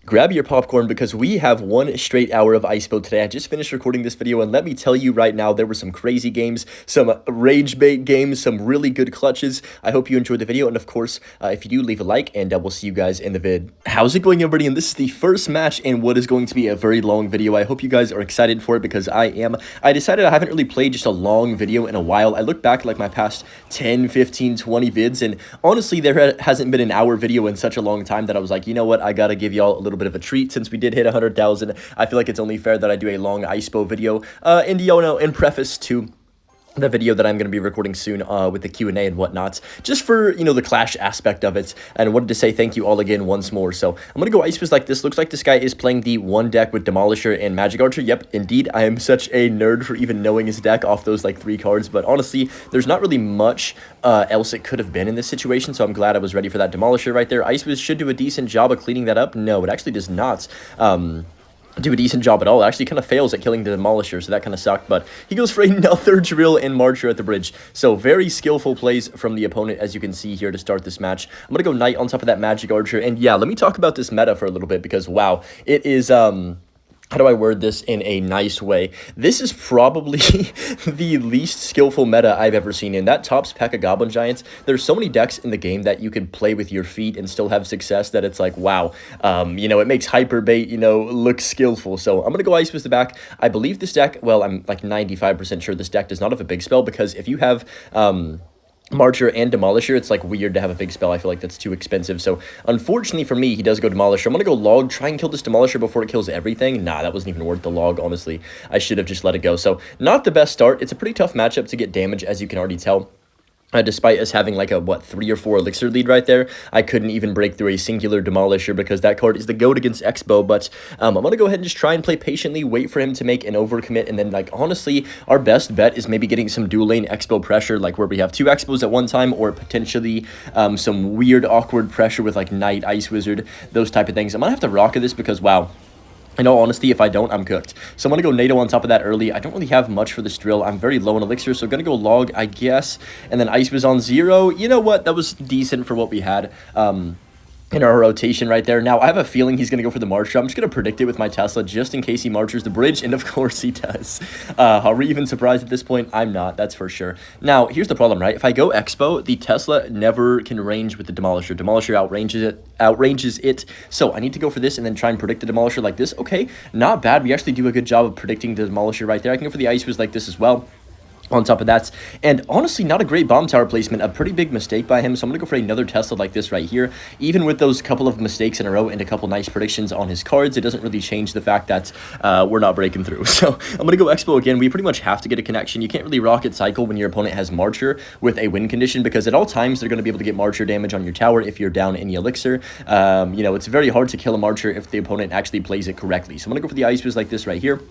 Grab your popcorn because we have one straight hour of Xbow today. I just finished recording this video, and let me tell you right now, there were some crazy games, some rage bait games, some really good clutches. I hope you enjoyed the video, and of course, if you do, leave a like, and we'll see you guys in the vid. How's it going, everybody? And this is the first match in what is going to be a very long video. I hope you guys are excited for it because I am. I decided I haven't really played just a long video in a while. I look back at like my past 10, 15, 20 vids, and honestly, there hasn't been an hour video in such a long time that I was like, you know what, I gotta give y'all a little bit of a treat since we did hit 100,000. I feel like it's only fair that I do a long Xbow video. And you know, in preface to the video that I'm going to be recording soon with the Q&A and whatnot, just for, you know, the clash aspect of it, and I wanted to say thank you all again once more. So I'm going to go Ice like this. Looks like this guy is playing the one deck with Demolisher and Magic Archer. Yep, indeed, I am such a nerd for even knowing his deck off those like 3 cards, but honestly, there's not really much else it could have been in this situation, so I'm glad I was ready for that Demolisher right there. Ice should do a decent job of cleaning that up. No, it actually does not. Do a decent job at all. It actually kind of fails at killing the Demolisher, so that kind of sucked, but he goes for another Drill and Marcher at the bridge. So very skillful plays from the opponent, as you can see here to start this match. I'm going to go Knight on top of that Magic Archer, and yeah, let me talk about this meta for a little bit, because wow, it is, how do I word this in a nice way? This is probably the least skillful meta I've ever seen. In that tops pack of Goblin Giants, there's so many decks in the game that you can play with your feet and still have success that it's like, wow, you know, it makes Hyper Bait, you know, look skillful. So I'm going to go Ice with the back. I believe this deck, well, I'm like 95% sure this deck does not have a big spell, because if you have, Marcher and Demolisher, it's like weird to have a big spell. I feel like that's too expensive. So unfortunately for me, he does go Demolisher. I'm going to go Log, try and kill this Demolisher before it kills everything. Nah, that wasn't even worth the Log, honestly. I should have just let it go. So not the best start. It's a pretty tough matchup to get damage, as you can already tell. Despite us having like a, what, 3 or 4 elixir lead right there, I couldn't even break through a singular Demolisher because that card is the GOAT against Xbow. But I'm going to go ahead and just try and play patiently, wait for him to make an overcommit, and then, like, honestly, our best bet is maybe getting some dual lane Xbow pressure, like where we have 2 Xbows at one time, or potentially some weird, awkward pressure with, like, Knight, Ice Wizard, those type of things. I'm going to have to rock this because, wow. In all honesty, if I don't, I'm cooked. So I'm going to go NATO on top of that early. I don't really have much for this drill. I'm very low on elixir, so I'm going to go Log, I guess. And then Ice was on 0. You know what? That was decent for what we had. In our rotation right there. Now, I have a feeling he's going to go for the Marcher. I'm just going to predict it with my Tesla just in case he Marchers the bridge, and of course he does. Are we even surprised at this point? I'm not, that's for sure. Now, here's the problem, right? If I go Xbow, the Tesla never can range with the Demolisher. Demolisher outranges it. So I need to go for this and then try and predict the Demolisher like this. Okay, not bad. We actually do a good job of predicting the Demolisher right there. I can go for the Ice Wiz like this as well. On top of that, and honestly, not a great bomb tower placement, a pretty big mistake by him, so I'm going to go for another Tesla like this right here. Even with those couple of mistakes in a row and a couple nice predictions on his cards, it doesn't really change the fact that we're not breaking through. So I'm going to go Xbow again. We pretty much have to get a connection. You can't really rocket cycle when your opponent has Marcher with a win condition, because at all times, they're going to be able to get Marcher damage on your tower if you're down any elixir. You know, it's very hard to kill a Marcher if the opponent actually plays it correctly. So I'm going to go for the Ice Wiz like this right here.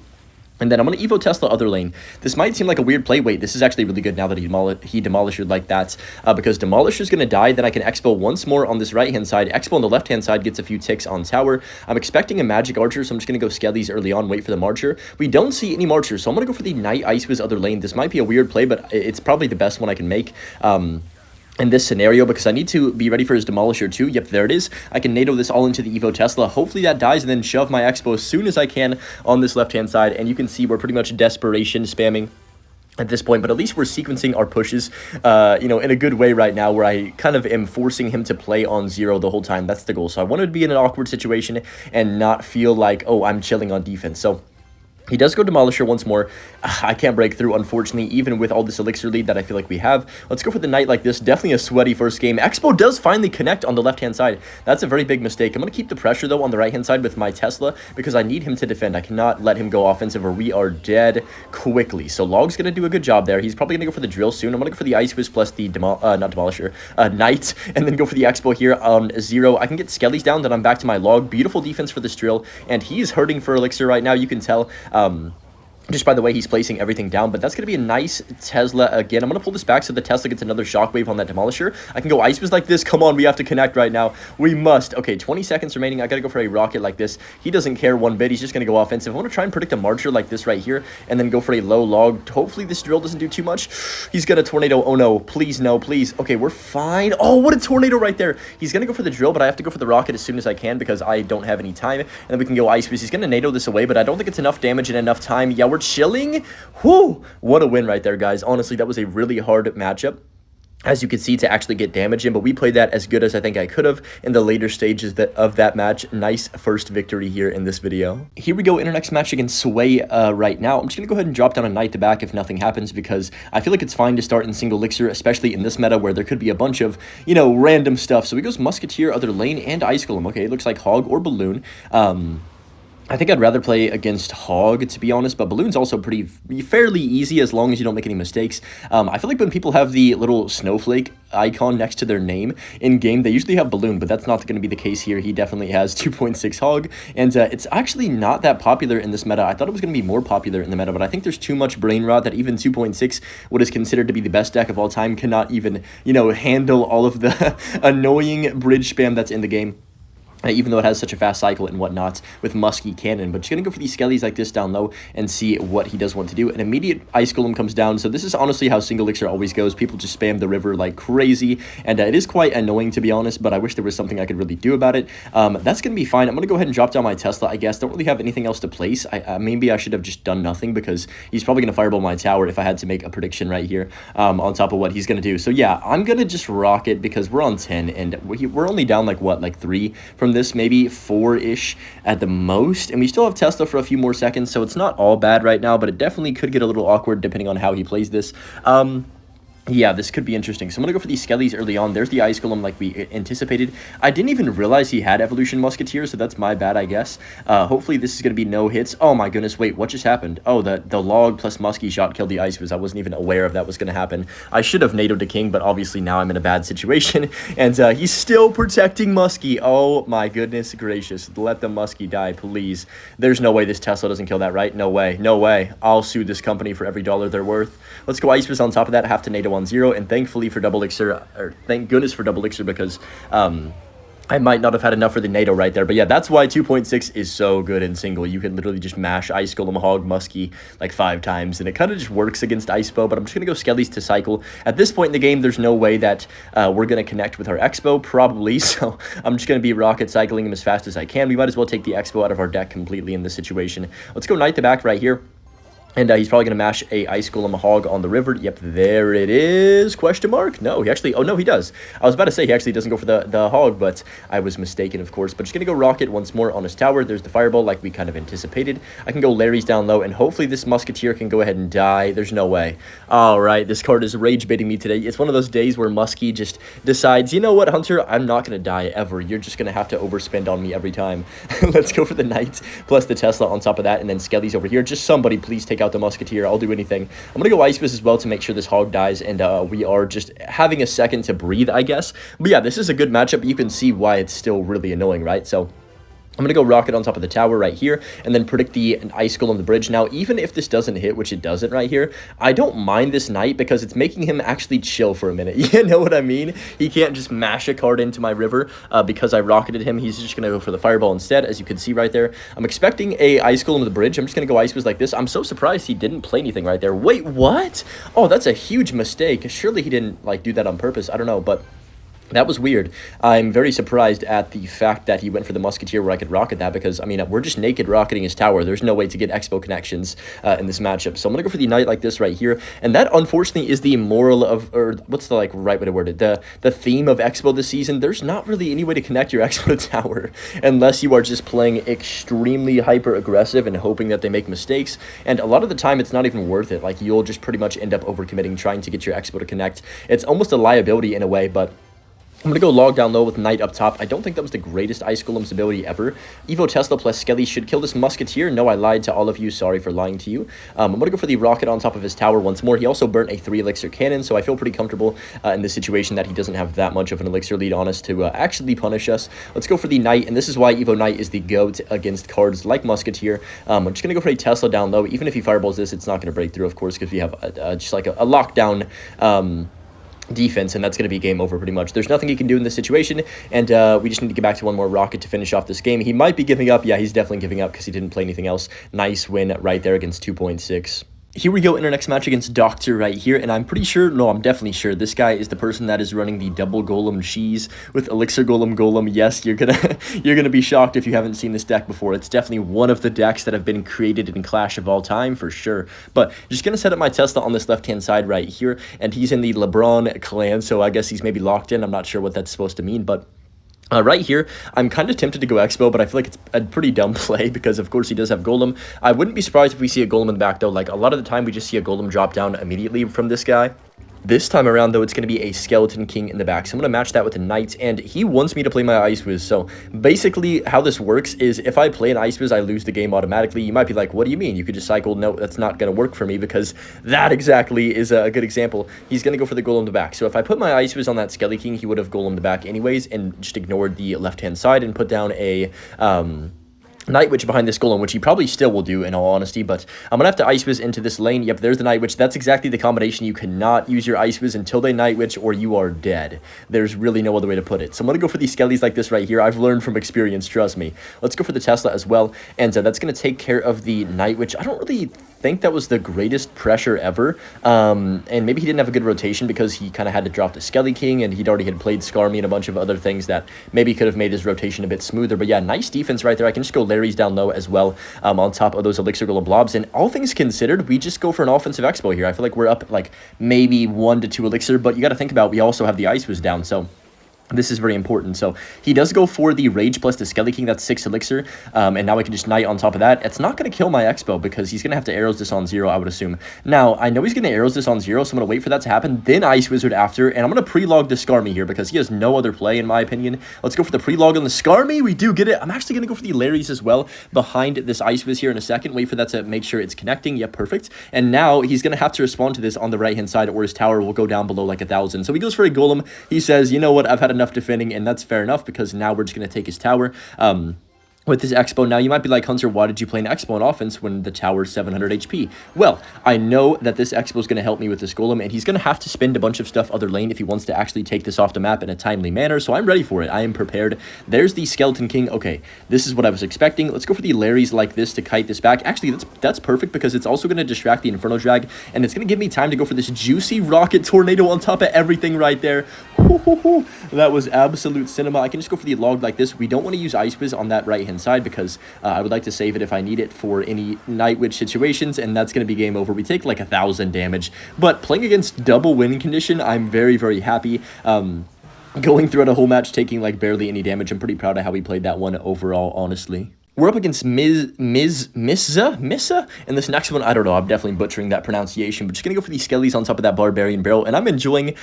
And then I'm going to Evo Tesla other lane. This might seem like a weird play. Wait, this is actually really good now that he Demolished like that. Because Demolisher's going to die, then I can Expo once more on this right-hand side. Expo on the left-hand side gets a few ticks on tower. I'm expecting a Magic Archer, so I'm just going to go Skellies early on, wait for the Marcher. We don't see any Marchers, so I'm going to go for the Knight Ice Wiz other lane. This might be a weird play, but it's probably the best one I can make. In this scenario, because I need to be ready for his Demolisher too. Yep, there it is. I can NATO this all into the Evo Tesla. Hopefully that dies, and then shove my Expo as soon as I can on this left-hand side. And you can see we're pretty much desperation spamming at this point, but at least we're sequencing our pushes, you know, in a good way right now, where I kind of am forcing him to play on 0 the whole time. That's the goal. So I wanted to be in an awkward situation and not feel like, oh, I'm chilling on defense. So he does go Demolisher once more. I can't break through, unfortunately, even with all this elixir lead that I feel like we have. Let's go for the Knight like this. Definitely a sweaty first game. Expo does finally connect on the left-hand side. That's a very big mistake. I'm going to keep the pressure, though, on the right-hand side with my Tesla, because I need him to defend. I cannot let him go offensive, or we are dead quickly. So Log's going to do a good job there. He's probably going to go for the Drill soon. I'm going to go for the Ice Wiz plus the not Demolisher, Knight, and then go for the Expo here on 0. I can get Skellies down, then I'm back to my Log. Beautiful defense for this Drill, and he's hurting for elixir right now. You can tell. just by the way he's placing everything down. But that's going to be a nice Tesla again. I'm going to pull this back so the Tesla gets another shockwave on that Demolisher. I can go Ice Fist like this. Come on, we have to connect right now. We must. Okay, 20 seconds remaining. I got to go for a rocket like this. He doesn't care one bit. He's just going to go offensive. I want to try and predict a Marcher like this right here and then go for a low log. Hopefully this drill doesn't do too much. He's got a tornado. Oh, no. Please, no, please. Okay, we're fine. Oh, what a tornado right there. He's going to go for the drill, but I have to go for the rocket as soon as I can because I don't have any time. And then we can go Ice Fist. He's going to NATO this away, but I don't think it's enough damage in enough time. Yeah, we're chilling. Whew, what a win right there, guys. Honestly, that was a really hard matchup, as you can see, to actually get damage in, but we played that as good as I think I could have in the later stages of that match. Nice first victory here in this video. Here we go in our next match against Sway right now. I'm just going to go ahead and drop down a Knight to back if nothing happens, because I feel like it's fine to start in single elixir, especially in this meta where there could be a bunch of, you know, random stuff. So he goes Musketeer, other lane, and Ice Golem. Okay, it looks like Hog or Balloon. I think I'd rather play against Hog, to be honest, but Balloon's also fairly easy as long as you don't make any mistakes. I feel like when people have the little snowflake icon next to their name in game, they usually have Balloon, but that's not going to be the case here. He definitely has 2.6 Hog, and it's actually not that popular in this meta. I thought it was going to be more popular in the meta, but I think there's too much brain rot that even 2.6, what is considered to be the best deck of all time, cannot even, you know, handle all of the annoying bridge spam that's in the game. Even though it has such a fast cycle and whatnot with Musky Cannon. But just going to go for these skellies like this down low and see what he does want to do. An immediate Ice Golem comes down. So this is honestly how single elixir always goes. People just spam the river like crazy. And it is quite annoying, to be honest, but I wish there was something I could really do about it. That's going to be fine. I'm going to go ahead and drop down my Tesla, I guess. Don't really have anything else to place. Maybe I should have just done nothing, because he's probably going to fireball my tower if I had to make a prediction right here on top of what he's going to do. So yeah, I'm going to just rock it because we're on 10 and we're only down like what, like 3 from this, maybe 4-ish at the most, and we still have Tesla for a few more seconds, so it's not all bad right now, but it definitely could get a little awkward depending on how he plays this. Yeah, this could be interesting. So I'm going to go for these skellies early on. There's the Ice Golem like we anticipated. I didn't even realize he had Evolution Musketeer, so that's my bad, I guess. Hopefully this is going to be no hits. Oh my goodness, wait, what just happened? Oh, the log plus Muskie shot killed the Ice Fist. I wasn't even aware of that was going to happen. I should have NATO'd to King, but obviously now I'm in a bad situation. And he's still protecting Muskie. Oh my goodness gracious. Let the Muskie die, please. There's no way this Tesla doesn't kill that, right? No way. No way. I'll sue this company for every dollar they're worth. Let's go Ice Fist on top of that. Have to NATO 1-0, and thankfully for double elixir, or thank goodness for double elixir, because I might not have had enough for the NATO right there. But yeah, that's why 2.6 is so good in single. You can literally just mash Ice Golem, Hog, Muskie like 5 times, and it kind of just works against Icebow. But I'm just going to go Skellies to cycle. At this point in the game, there's no way that we're going to connect with our Xbow, probably. So I'm just going to be rocket cycling him as fast as I can. We might as well take the Xbow out of our deck completely in this situation. Let's go Knight to back right here. And he's probably going to mash a Ice Golem Hog on the river. Yep, there it is. Question mark? No, he actually... Oh, no, he does. I was about to say he actually doesn't go for the Hog, but I was mistaken, of course. But just going to go Rocket once more on his tower. There's the Fireball like we kind of anticipated. I can go Larry's down low, and hopefully this Musketeer can go ahead and die. There's no way. All right, this card is rage baiting me today. It's one of those days where Muskie just decides, you know what, Hunter? I'm not going to die ever. You're just going to have to overspend on me every time. Let's go for the Knight plus the Tesla on top of that, and then Skelly's over here. Just somebody please take out the Musketeer. I'll do anything. I'm going to go Ice Fist as well to make sure this Hog dies, and we are just having a second to breathe, I guess. But yeah, this is a good matchup. You can see why it's still really annoying, right? So I'm going to go Rocket on top of the tower right here, and then predict the Ice Golem on the bridge. Now, even if this doesn't hit, which it doesn't right here, I don't mind this Knight because it's making him actually chill for a minute. You know what I mean? He can't just mash a card into my river because I rocketed him. He's just going to go for the Fireball instead, as you can see right there. I'm expecting a Ice Golem on the bridge. I'm just going to go Ice Fist like this. I'm so surprised he didn't play anything right there. Wait, what? Oh, that's a huge mistake. Surely he didn't, like, do that on purpose. I don't know, but... that was weird. I'm very surprised at the fact that he went for the Musketeer where I could rocket that, because, I mean, we're just naked rocketing his tower. There's no way to get Xbow connections in this matchup. So I'm going to go for the Knight like this right here. And that, unfortunately, is the moral of, or what's the, like, right way to word it? The theme of Xbow this season. There's not really any way to connect your Xbow tower unless you are just playing extremely hyper-aggressive and hoping that they make mistakes. And a lot of the time, it's not even worth it. Like, you'll just pretty much end up overcommitting trying to get your Xbow to connect. It's almost a liability in a way, but... I'm going to go log down low with Knight up top. I don't think that was the greatest Ice Golem's ability ever. Evo Tesla plus Skelly should kill this Musketeer. No, I lied to all of you. Sorry for lying to you. I'm going to go for the rocket on top of his tower once more. He also burnt a 3 elixir cannon, so I feel pretty comfortable in this situation that he doesn't have that much of an elixir lead on us to actually punish us. Let's go for the Knight, and this is why Evo Knight is the GOAT against cards like Musketeer. I'm just going to go for a Tesla down low. Even if he fireballs this, it's not going to break through, of course, because we have just like a lockdown defense, and that's going to be game over pretty much. There's nothing he can do in this situation, and we just need to get back to one more rocket to finish off this game. He might be giving up. Yeah, he's definitely giving up because he didn't play anything else. Nice win right there against 2.6. Here we go in our next match against Doctor right here, and I'm pretty sure, no, I'm definitely sure, this guy is the person that is running the double Golem cheese with Elixir Golem. Yes, you're gonna be shocked if you haven't seen this deck before. It's definitely one of the decks that have been created in Clash of all time, for sure. But just gonna set up my Tesla on this left-hand side right here, and he's in the LeBron clan, so I guess he's maybe locked in. I'm not sure what that's supposed to mean, but right here, I'm kind of tempted to go Xbow, but I feel like it's a pretty dumb play because, of course, he does have Golem. I wouldn't be surprised if we see a Golem in the back, though. Like, a lot of the time, we just see a Golem drop down immediately from this guy. This time around, though, it's going to be a Skeleton King in the back. So I'm going to match that with a Knight, and he wants me to play my Ice Wiz. So basically, how this works is if I play an Ice Wiz, I lose the game automatically. You might be like, what do you mean? You could just cycle. No, that's not going to work for me because that exactly is a good example. He's going to go for the Golem in the back. So if I put my Ice Wiz on that Skeleton King, he would have Golem in the back anyways and just ignored the left-hand side and put down a Night Witch behind this Golem, which he probably still will do in all honesty, but I'm gonna have to Ice Wiz into this lane. Yep, there's the Night Witch. That's exactly the combination. You cannot use your Ice Wiz until they Night Witch or you are dead. There's really no other way to put it. So I'm gonna go for these Skellies like this right here. I've learned from experience, trust me. Let's go for the Tesla as well, and that's gonna take care of the Night Witch. I don't really think that was the greatest pressure ever, and maybe he didn't have a good rotation because he kind of had to drop the Skelly King, and he'd already had played Skarmy and a bunch of other things that maybe could have made his rotation a bit smoother. But yeah, nice defense right there. I can just go Larry's down low as well, on top of those Elixir Golem blobs, and all things considered, we just go for an offensive Xbow here. I feel like we're up like maybe 1 to 2 Elixir, but you got to think about we also have the Ice Wiz down, so this is very important. So he does go for the Rage plus the Skelly King. That's 6 elixir. And now I can just Knight on top of that. It's not going to kill my Xbow because he's going to have to arrows this on 0, I would assume. Now, I know he's going to arrows this on 0, so I'm going to wait for that to happen. Then Ice Wizard after. And I'm going to pre-log the Skarmy here because he has no other play, in my opinion. Let's go for the pre-log on the Skarmy. We do get it. I'm actually going to go for the Larrys as well behind this Ice Wiz here in a second. Wait for that to make sure it's connecting. Yep, perfect. And now he's going to have to respond to this on the right-hand side, or his tower will go down below like 1,000. So he goes for a Golem. He says, you know what? I've had enough defending, and that's fair enough because now we're just going to take his tower. With this Xbow. Now, you might be like, Hunter, why did you play an Xbow on offense when the tower's 700 HP? Well, I know that this Xbow is going to help me with this Golem, and he's going to have to spend a bunch of stuff other lane if he wants to actually take this off the map in a timely manner, so I'm ready for it. I am prepared. There's the Skeleton King. Okay, this is what I was expecting. Let's go for the Larrys like this to kite this back. Actually, that's perfect because it's also going to distract the Inferno Drag, and it's going to give me time to go for this juicy Rocket Tornado on top of everything right there. That was absolute cinema. I can just go for the log like this. We don't want to use Ice Wiz on that right-hand side because I would like to save it if I need it for any Night Witch situations, and that's going to be game over. We take like 1,000 damage, but playing against double winning condition, I'm very, very happy. Going throughout a whole match, taking like barely any damage. I'm pretty proud of how we played that one overall, honestly. We're up against Missa? And this next one, I don't know, I'm definitely butchering that pronunciation, but just gonna go for these Skellies on top of that Barbarian Barrel, and I'm enjoying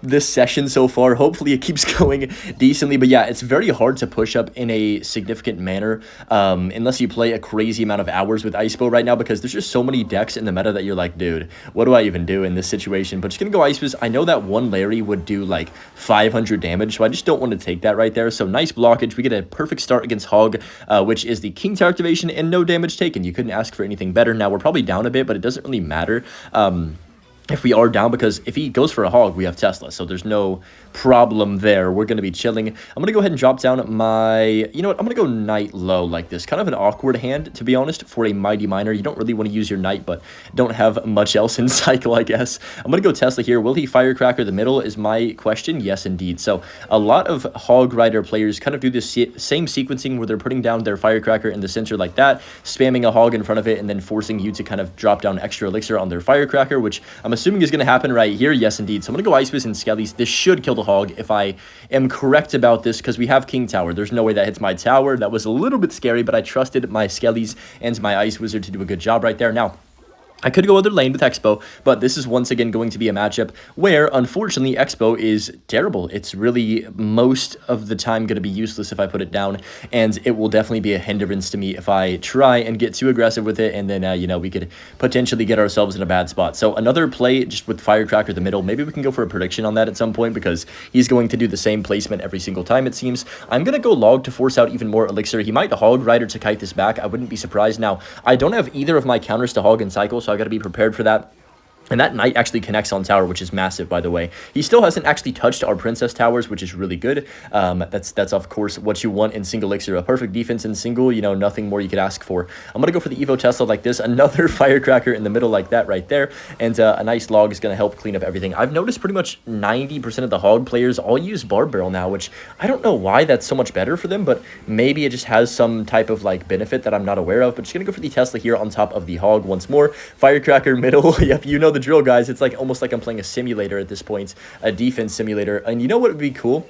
this session so far. Hopefully it keeps going decently, but yeah, it's very hard to push up in a significant manner, unless you play a crazy amount of hours with Icebow right now, because there's just so many decks in the meta that you're like, dude, what do I even do in this situation? But just gonna go Ice Wiz. I know that one Larry would do like 500 damage, so I just don't want to take that right there. So nice blockage. We get a perfect start against Hog, which is the King Tower activation and no damage taken. You couldn't ask for anything better. Now we're probably down a bit, but it doesn't really matter if we are down, because if he goes for a Hog, we have Tesla, so there's no problem there. We're going to be chilling. I'm going to go ahead and drop down my, you know what, I'm going to go Knight low like this. Kind of an awkward hand, to be honest, for a Mighty Miner. You don't really want to use your Knight, but don't have much else in cycle, I guess. I'm going to go Tesla here. Will he Firecracker the middle is my question. Yes, indeed. So a lot of Hog Rider players kind of do this same sequencing where they're putting down their Firecracker in the center like that, spamming a Hog in front of it, and then forcing you to kind of drop down extra elixir on their Firecracker, which I'm assuming is going to happen right here. Yes, indeed. So I'm going to go Ice Wiz and Skellies. This should kill the Hog if I am correct about this, because we have King Tower. There's no way that hits my tower. That was a little bit scary, but I trusted my Skellies and my Ice Wizard to do a good job right there. Now, I could go other lane with Xbow, but this is once again going to be a matchup where, unfortunately, Xbow is terrible. It's really most of the time going to be useless if I put it down, and it will definitely be a hindrance to me if I try and get too aggressive with it, and then, you know, we could potentially get ourselves in a bad spot. So another play just with Firecracker in the middle. Maybe we can go for a prediction on that at some point because he's going to do the same placement every single time, it seems. I'm going to go Log to force out even more Elixir. He might Hog Rider to kite this back. I wouldn't be surprised. Now, I don't have either of my counters to Hog and Cycle, so I got to be prepared for that. And that knight actually connects on tower, which is massive, by the way. He still hasn't actually touched our princess towers, which is really good. That's of course what you want in single elixir. A perfect defense in single, you know, nothing more you could ask for. I'm going to go for the Evo Tesla like this. Another Firecracker in the middle like that right there. And a nice Log is going to help clean up everything. I've noticed pretty much 90% of the Hog players all use Barb Barrel now, which I don't know why that's so much better for them, but maybe it just has some type of like benefit that I'm not aware of. But just going to go for the Tesla here on top of the Hog once more. Firecracker middle. Yep, you know the drill, guys. It's like almost like I'm playing a simulator at this point, a defense simulator. And you know what would be cool?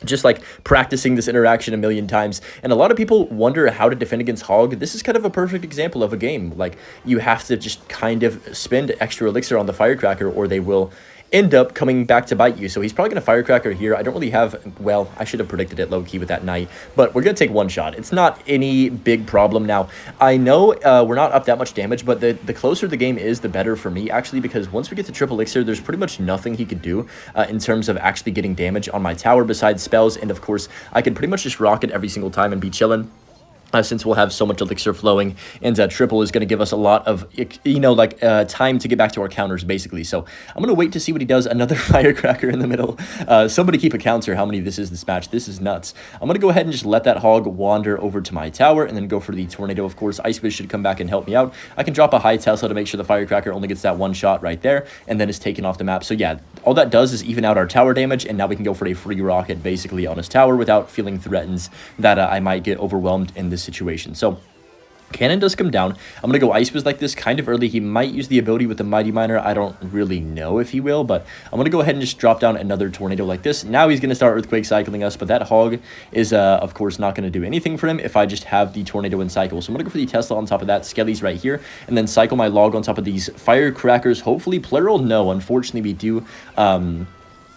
Just like practicing this interaction a million times. And a lot of people wonder how to defend against Hog. This is kind of a perfect example of a game. Like, you have to just kind of spend extra elixir on the Firecracker or they will end up coming back to bite you. So he's probably going to Firecracker here. I don't really have, well, I should have predicted it low-key with that knight, but we're going to take one shot. It's not any big problem. Now, I know we're not up that much damage, but the closer the game is, the better for me, actually, because once we get to triple elixir, there's pretty much nothing he could do in terms of actually getting damage on my tower besides spells, and of course, I can pretty much just rock it every single time and be chilling. Since we'll have so much elixir flowing, and triple is going to give us a lot of, you know, like time to get back to our counters, basically. So I'm going to wait to see what he does. Another Firecracker in the middle. Somebody keep a counter how many this is this match. This is nuts. I'm going to go ahead and just let that Hog wander over to my tower and then go for the Tornado. Of course, Icewiz should come back and help me out. I can drop a high Tesla to make sure the Firecracker only gets that one shot right there and then is taken off the map. So yeah, all that does is even out our tower damage, and now we can go for a free rocket basically on his tower without feeling threatened that I might get overwhelmed in this situation. So cannon does come down. I'm going to go Icewiz like this kind of early. He might use the ability with the Mighty Miner. I don't really know if he will, but I'm going to go ahead and just drop down another Tornado like this. Now he's going to start Earthquake cycling us, but that Hog is, of course, not going to do anything for him if I just have the Tornado in cycle. So I'm going to go for the Tesla on top of that. Skelly's right here, and then cycle my Log on top of these Firecrackers. Hopefully plural. No, unfortunately we do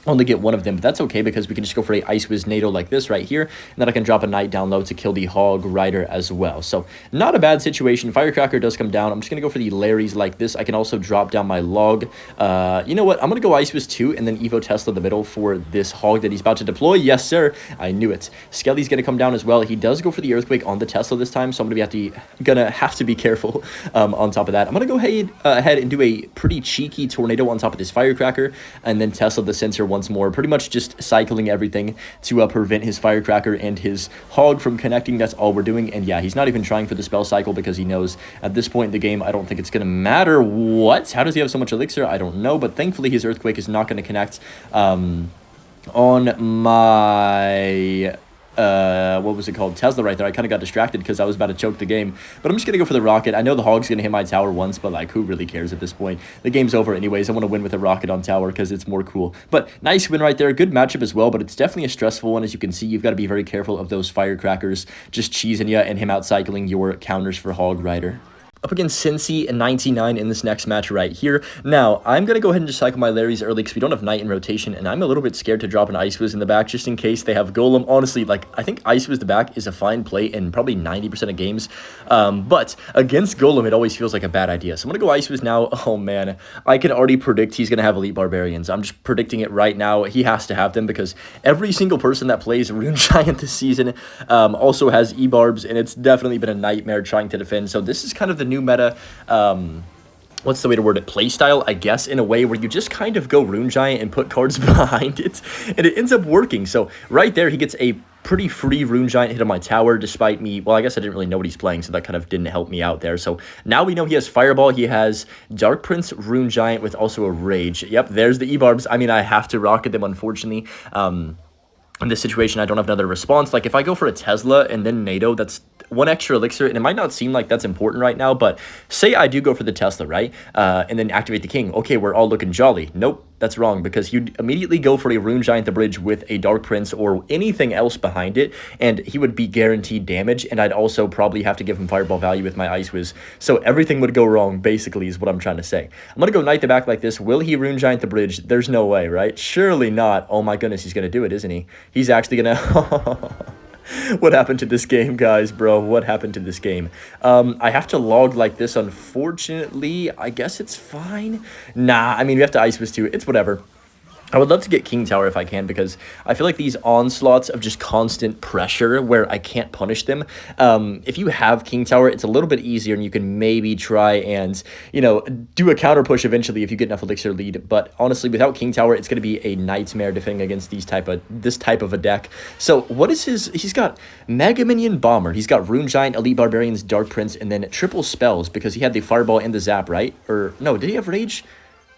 only get one of them, but that's okay because we can just go for a Icewiz NATO like this right here, and then I can drop a knight down low to kill the Hog Rider as well. So not a bad situation. Firecracker does come down. I'm just gonna go for the Larrys like this. I can also drop down my Log. You know what, I'm gonna go Icewiz 2 and then Evo Tesla in the middle for this Hog that he's about to deploy. Yes sir, I knew it. Skelly's gonna come down as well. He does go for the Earthquake on the Tesla this time, so I'm gonna have to be careful on top of that. I'm gonna go ahead and do a pretty cheeky Tornado on top of this Firecracker, and then Tesla the sensor once more, pretty much just cycling everything to prevent his Firecracker and his Hog from connecting. That's all we're doing. And yeah, he's not even trying for the spell cycle because he knows at this point in the game, I don't think it's going to matter. What? How does he have so much elixir? I don't know, but thankfully his Earthquake is not going to connect on my what was it called? Tesla right there. I kind of got distracted because I was about to choke the game, but I'm just going to go for the rocket. I know the Hog's going to hit my tower once, but like, who really cares at this point? The game's over anyways. I want to win with a rocket on tower because it's more cool. But nice win right there. Good matchup as well, but it's definitely a stressful one. As you can see, you've got to be very careful of those Firecrackers just cheesing you and him out cycling your counters for Hog Rider. Up against Cincy and 99 in this next match right here. Now, I'm going to go ahead and just cycle my Larrys early because we don't have Knight in rotation, and I'm a little bit scared to drop an Icewiz in the back just in case they have Golem. Honestly, like, I think Icewiz the back is a fine play in probably 90% of games, but against Golem, it always feels like a bad idea. So I'm going to go Icewiz now. Oh, man, I can already predict he's going to have Elite Barbarians. I'm just predicting it right now. He has to have them because every single person that plays Rune Giant this season also has E-Barbs, and it's definitely been a nightmare trying to defend. So this is kind of the new meta, what's the way to word it, playstyle, I guess, in a way where you just kind of go Rune Giant and put cards behind it, and it ends up working. So right there, he gets a pretty free Rune Giant hit on my tower, despite me, well, I guess I didn't really know what he's playing, so that kind of didn't help me out there. So now we know he has Fireball, he has Dark Prince, Rune Giant with also a Rage. Yep, there's the E-Barbs. I mean, I have to rocket them, unfortunately. In this situation, I don't have another response. Like, if I go for a Tesla and then NATO, that's one extra elixir, and it might not seem like that's important right now, but say I do go for the Tesla, right? And then activate the king. Okay, we're all looking jolly. Nope. That's wrong, because you'd immediately go for a Rune Giant the Bridge with a Dark Prince or anything else behind it, and he would be guaranteed damage, and I'd also probably have to give him Fireball value with my Ice Wiz. So everything would go wrong, basically, is what I'm trying to say. I'm going to go Knight the back like this. Will he Rune Giant the Bridge? There's no way, right? Surely not. Oh my goodness, he's going to do it, isn't he? He's actually going to... What happened to this game, guys, bro? What happened to this game? I have to log like this, unfortunately. I guess it's fine. Nah, I mean, we have to Ice Wiz too. It's whatever. I would love to get King Tower if I can, because I feel like these onslaughts of just constant pressure where I can't punish them. If you have King Tower, it's a little bit easier, and you can maybe try and, you know, do a counter push eventually if you get enough elixir lead. But honestly, without King Tower, it's going to be a nightmare defending against this type of a deck. So what is his? He's got Mega Minion Bomber. He's got Rune Giant, Elite Barbarians, Dark Prince, and then triple spells because he had the Fireball and the Zap, right? Or no, did he have Rage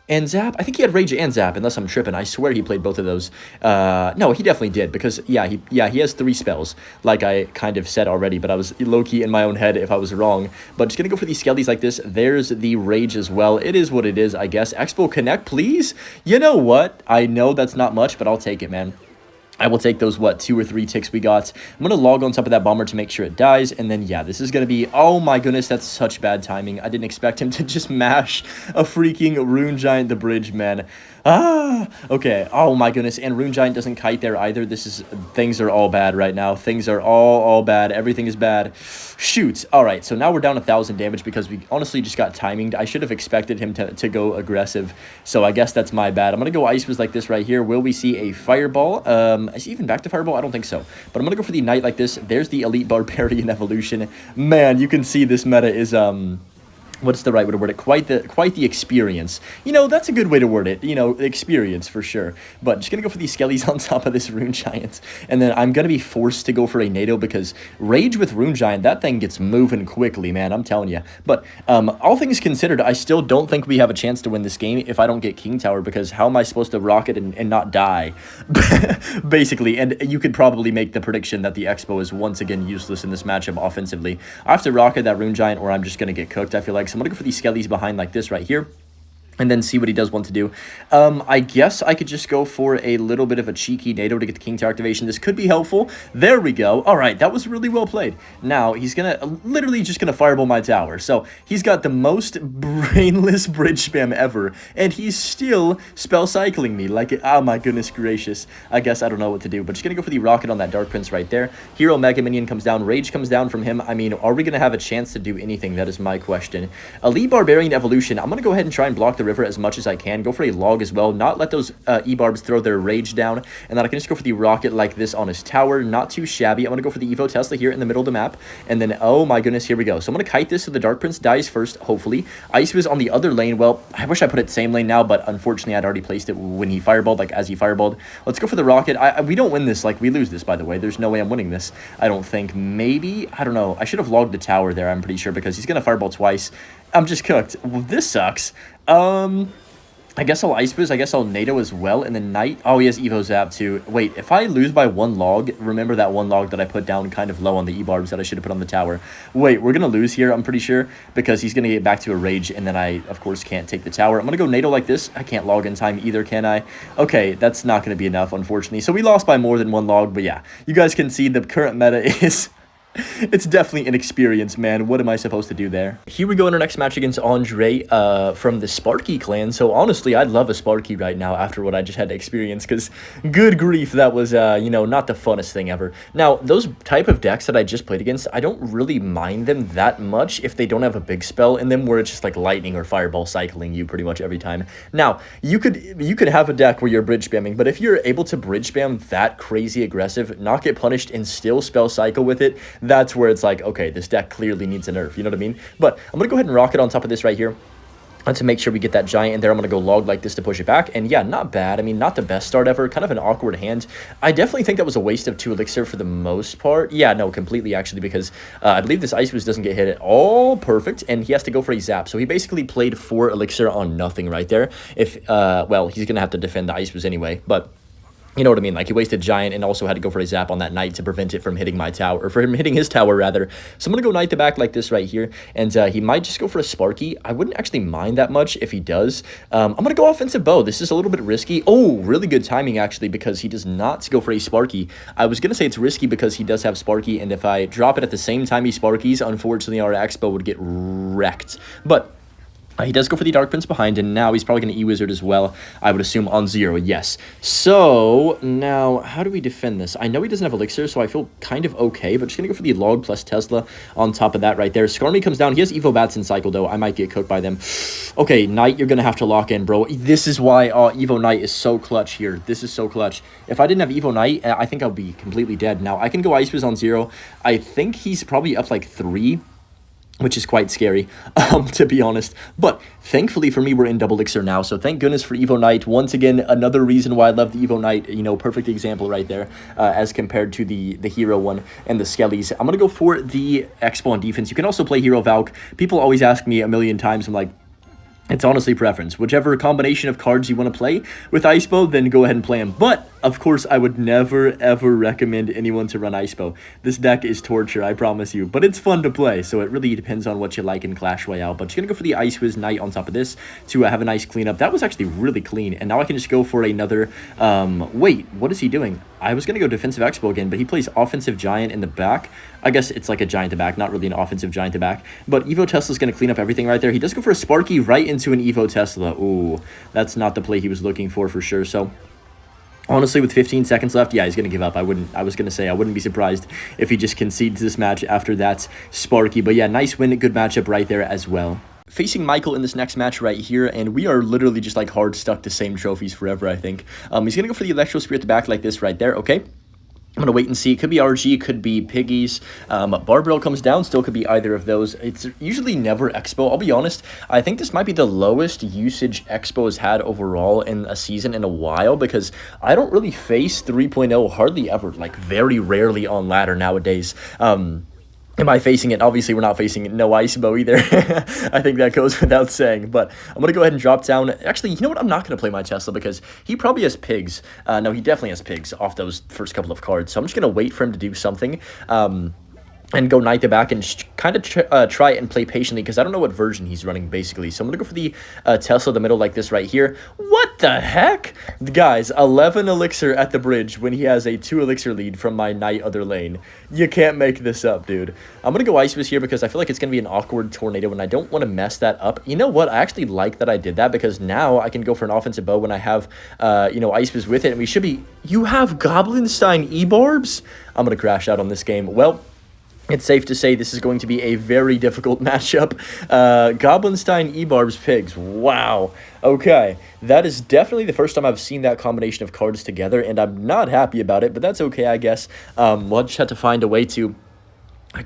and Zap? I think he had Rage and Zap, unless I'm tripping. I swear he played both of those. No, he definitely did, because, yeah, he has 3 spells, like I kind of said already, but I was low-key in my own head if I was wrong. But just going to go for these skellies like this. There's the Rage as well. It is what it is, I guess. Xbow Connect, please? You know what? I know that's not much, but I'll take it, man. I will take those, what, 2 or 3 ticks we got. I'm going to log on top of that bomber to make sure it dies. And then, yeah, this is going to be... Oh, my goodness, that's such bad timing. I didn't expect him to just mash a freaking Rune Giant the Bridge, man. Okay. Oh, my goodness. And Rune Giant doesn't kite there either. Things are all bad right now. Things are all bad. Everything is bad. Shoot. All right, so now we're down 1,000 damage because we honestly just got timinged. I should have expected him to go aggressive, so I guess that's my bad. I'm going to go Ice Wiz like this right here. Will we see a Fireball? Is he even back to Fireball? I don't think so. But I'm going to go for the Knight like this. There's the Elite Barbarian evolution. Man, you can see this meta is... What's the right way to word it? Quite the experience. You know, that's a good way to word it. You know, experience for sure. But just going to go for these skellies on top of this Rune Giant. And then I'm going to be forced to go for a NATO because Rage with Rune Giant, that thing gets moving quickly, man. I'm telling you. But all things considered, I still don't think we have a chance to win this game if I don't get King Tower, because how am I supposed to rock it and not die? Basically. And you could probably make the prediction that the Xbow is once again useless in this matchup offensively. I have to rocket that Rune Giant or I'm just going to get cooked, I feel like. So I'm going to go for these skellies behind like this right here. And then see what he does want to do. I guess I could just go for a little bit of a cheeky NATO to get the King Tower activation. This could be helpful. There we go. All right, that was really well played. Now, he's going to literally just going to fireball my tower. So, he's got the most brainless bridge spam ever. And he's still spell cycling me. Like, oh my goodness gracious. I guess I don't know what to do. But just going to go for the rocket on that Dark Prince right there. Hero Mega Minion comes down. Rage comes down from him. I mean, are we going to have a chance to do anything? That is my question. Elite Barbarian Evolution. I'm going to go ahead and try and block the river as much as I can. Go for a log as well. Not let those E-barbs throw their rage down. And then I can just go for the rocket like this on his tower. Not too shabby. I'm going to go for the Evo Tesla here in the middle of the map. And then, oh my goodness, here we go. So I'm going to kite this so the Dark Prince dies first, hopefully. Ice Wiz on the other lane. Well, I wish I put it same lane now, but unfortunately I'd already placed it when he fireballed, like as he fireballed. Let's go for the rocket. We don't win this. Like, we lose this, by the way. There's no way I'm winning this. I don't think. Maybe? I don't know. I should have logged the tower there, I'm pretty sure, because he's going to fireball twice. I'm just cooked. Well, this sucks. I guess I'll Ice Wiz. I guess I'll NATO as well. And then Knight. Oh, he has Evo Zap too. Wait, if I lose by 1 log, remember that 1 log that I put down kind of low on the E-barbs that I should have put on the tower. Wait, we're going to lose here, I'm pretty sure, because he's going to get back to a Rage, and then I, of course, can't take the tower. I'm going to go NATO like this. I can't log in time either, can I? Okay, that's not going to be enough, unfortunately. So we lost by more than 1 log, but yeah, you guys can see the current meta is... It's definitely inexperience, man. What am I supposed to do there? Here we go in our next match against Andre from the Sparky clan. So honestly, I'd love a Sparky right now after what I just had to experience, because good grief, that was, you know, not the funnest thing ever. Now, those type of decks that I just played against, I don't really mind them that much if they don't have a big spell in them where it's just like lightning or fireball cycling you pretty much every time. Now, you could have a deck where you're bridge spamming, but if you're able to bridge spam that crazy aggressive, not get punished, and still spell cycle with it, that's where it's like, okay, this deck clearly needs a nerf, you know what I mean? But I'm going to go ahead and rocket on top of this right here to make sure we get that giant in there. I'm going to go log like this to push it back. And yeah, not bad. I mean, not the best start ever. Kind of an awkward hand. I definitely think that was a waste of 2 elixir for the most part. Yeah, no, completely actually, because I believe this Ice Wiz doesn't get hit at all. Perfect. And he has to go for a zap. So he basically played 4 elixir on nothing right there. If, well, he's going to have to defend the Ice Wiz anyway, but... You know what I mean? Like, he wasted Giant and also had to go for a Zap on that Knight to prevent it from hitting my tower, or for him hitting his tower, rather. So I'm going to go Knight the back like this right here, and he might just go for a Sparky. I wouldn't actually mind that much if he does. I'm going to go offensive bow. This is a little bit risky. Oh, really good timing, actually, because he does not go for a Sparky. I was going to say it's risky because he does have Sparky, and if I drop it at the same time he Sparkies, unfortunately, our Xbow would get wrecked. But he does go for the Dark Prince behind, and now he's probably going to E-Wizard as well, I would assume, on 0, yes. So, now, how do we defend this? I know he doesn't have Elixir, so I feel kind of okay, but just going to go for the Log plus Tesla on top of that right there. Skarmy comes down. He has Evo Bats in cycle, though. I might get cooked by them. Okay, Knight, you're going to have to lock in, bro. This is why Evo Knight is so clutch here. This is so clutch. If I didn't have Evo Knight, I think I'll be completely dead. Now, I can go Ice Fizz on 0. I think he's probably up like 3, which is quite scary, to be honest. But thankfully for me, we're in double elixir now, so thank goodness for Evo Knight. Once again, another reason why I love the Evo Knight, you know, perfect example right there, as compared to the hero one and the Skellies. I'm going to go for the Xbow on defense. You can also play Hero Valk. People always ask me a million times, I'm like, it's honestly preference. Whichever combination of cards you want to play with Icebow, then go ahead and play them. But, of course, I would never, ever recommend anyone to run Icebow. This deck is torture, I promise you. But it's fun to play, so it really depends on what you like in Clash Royale. But just going to go for the Ice Wiz Knight on top of this to have a nice cleanup. That was actually really clean. And now I can just go for another... wait, what is he doing? I was going to go defensive Expo again, but he plays offensive Giant in the back. I guess it's like a Giant to back, not really an offensive Giant to back. But Evo Tesla's going to clean up everything right there. He does go for a Sparky right into an Evo Tesla. Ooh, that's not the play he was looking for sure. So, honestly, with 15 seconds left, yeah, he's going to give up. I was going to say I wouldn't be surprised if he just concedes this match after that Sparky. But yeah, nice win, good matchup right there as well. Facing Michael in this next match right here, and we are literally just like hard stuck to same trophies forever, I think. He's going to go for the Electro Spear at the back like this right there, okay? I'm going to wait and see. It could be RG, could be Piggies. Barbell comes down, still could be either of those. It's usually never Expo. I'll be honest, I think this might be the lowest usage Expo has had overall in a season in a while, because I don't really face 3.0 hardly ever, like very rarely on ladder nowadays. Am I facing it? Obviously, we're not facing it. No Icebow either. I think that goes without saying. But I'm going to go ahead and drop down. Actually, you know what? I'm not going to play my Tesla because he probably has pigs. No, he definitely has pigs off those first couple of cards. So I'm just going to wait for him to do something. And go Knight the back and kind of try it and play patiently, because I don't know what version he's running, basically. So I'm going to go for the Tesla in the middle like this right here. What the heck? Guys, 11 Elixir at the bridge when he has a 2 Elixir lead from my Knight other lane. You can't make this up, dude. I'm going to go Ice Fizz here because I feel like it's going to be an awkward tornado, and I don't want to mess that up. You know what? I actually like that I did that, because now I can go for an offensive bow when I have, you know, Ice Fizz with it, and we should be... You have Goblinstein E-Barbs? I'm going to crash out on this game. Well... It's safe to say this is going to be a very difficult matchup. Goblinstein, E-Barbs, Pigs. Wow. Okay. That is definitely the first time I've seen that combination of cards together, and I'm not happy about it, but that's okay, I guess. We'll just have to find a way to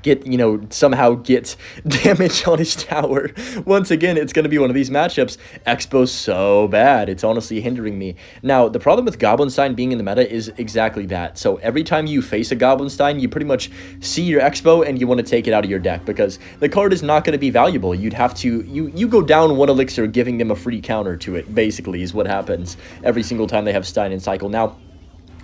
get, you know, somehow get damage on his tower. Once again, it's going to be one of these matchups. Expo's so bad. It's honestly hindering me. Now, the problem with Goblinstein being in the meta is exactly that. So every time you face a Goblinstein, you pretty much see your Expo and you want to take it out of your deck, because the card is not going to be valuable. You'd have to, you go down 1 Elixir giving them a free counter to it, basically, is what happens every single time they have Stein in cycle. Now,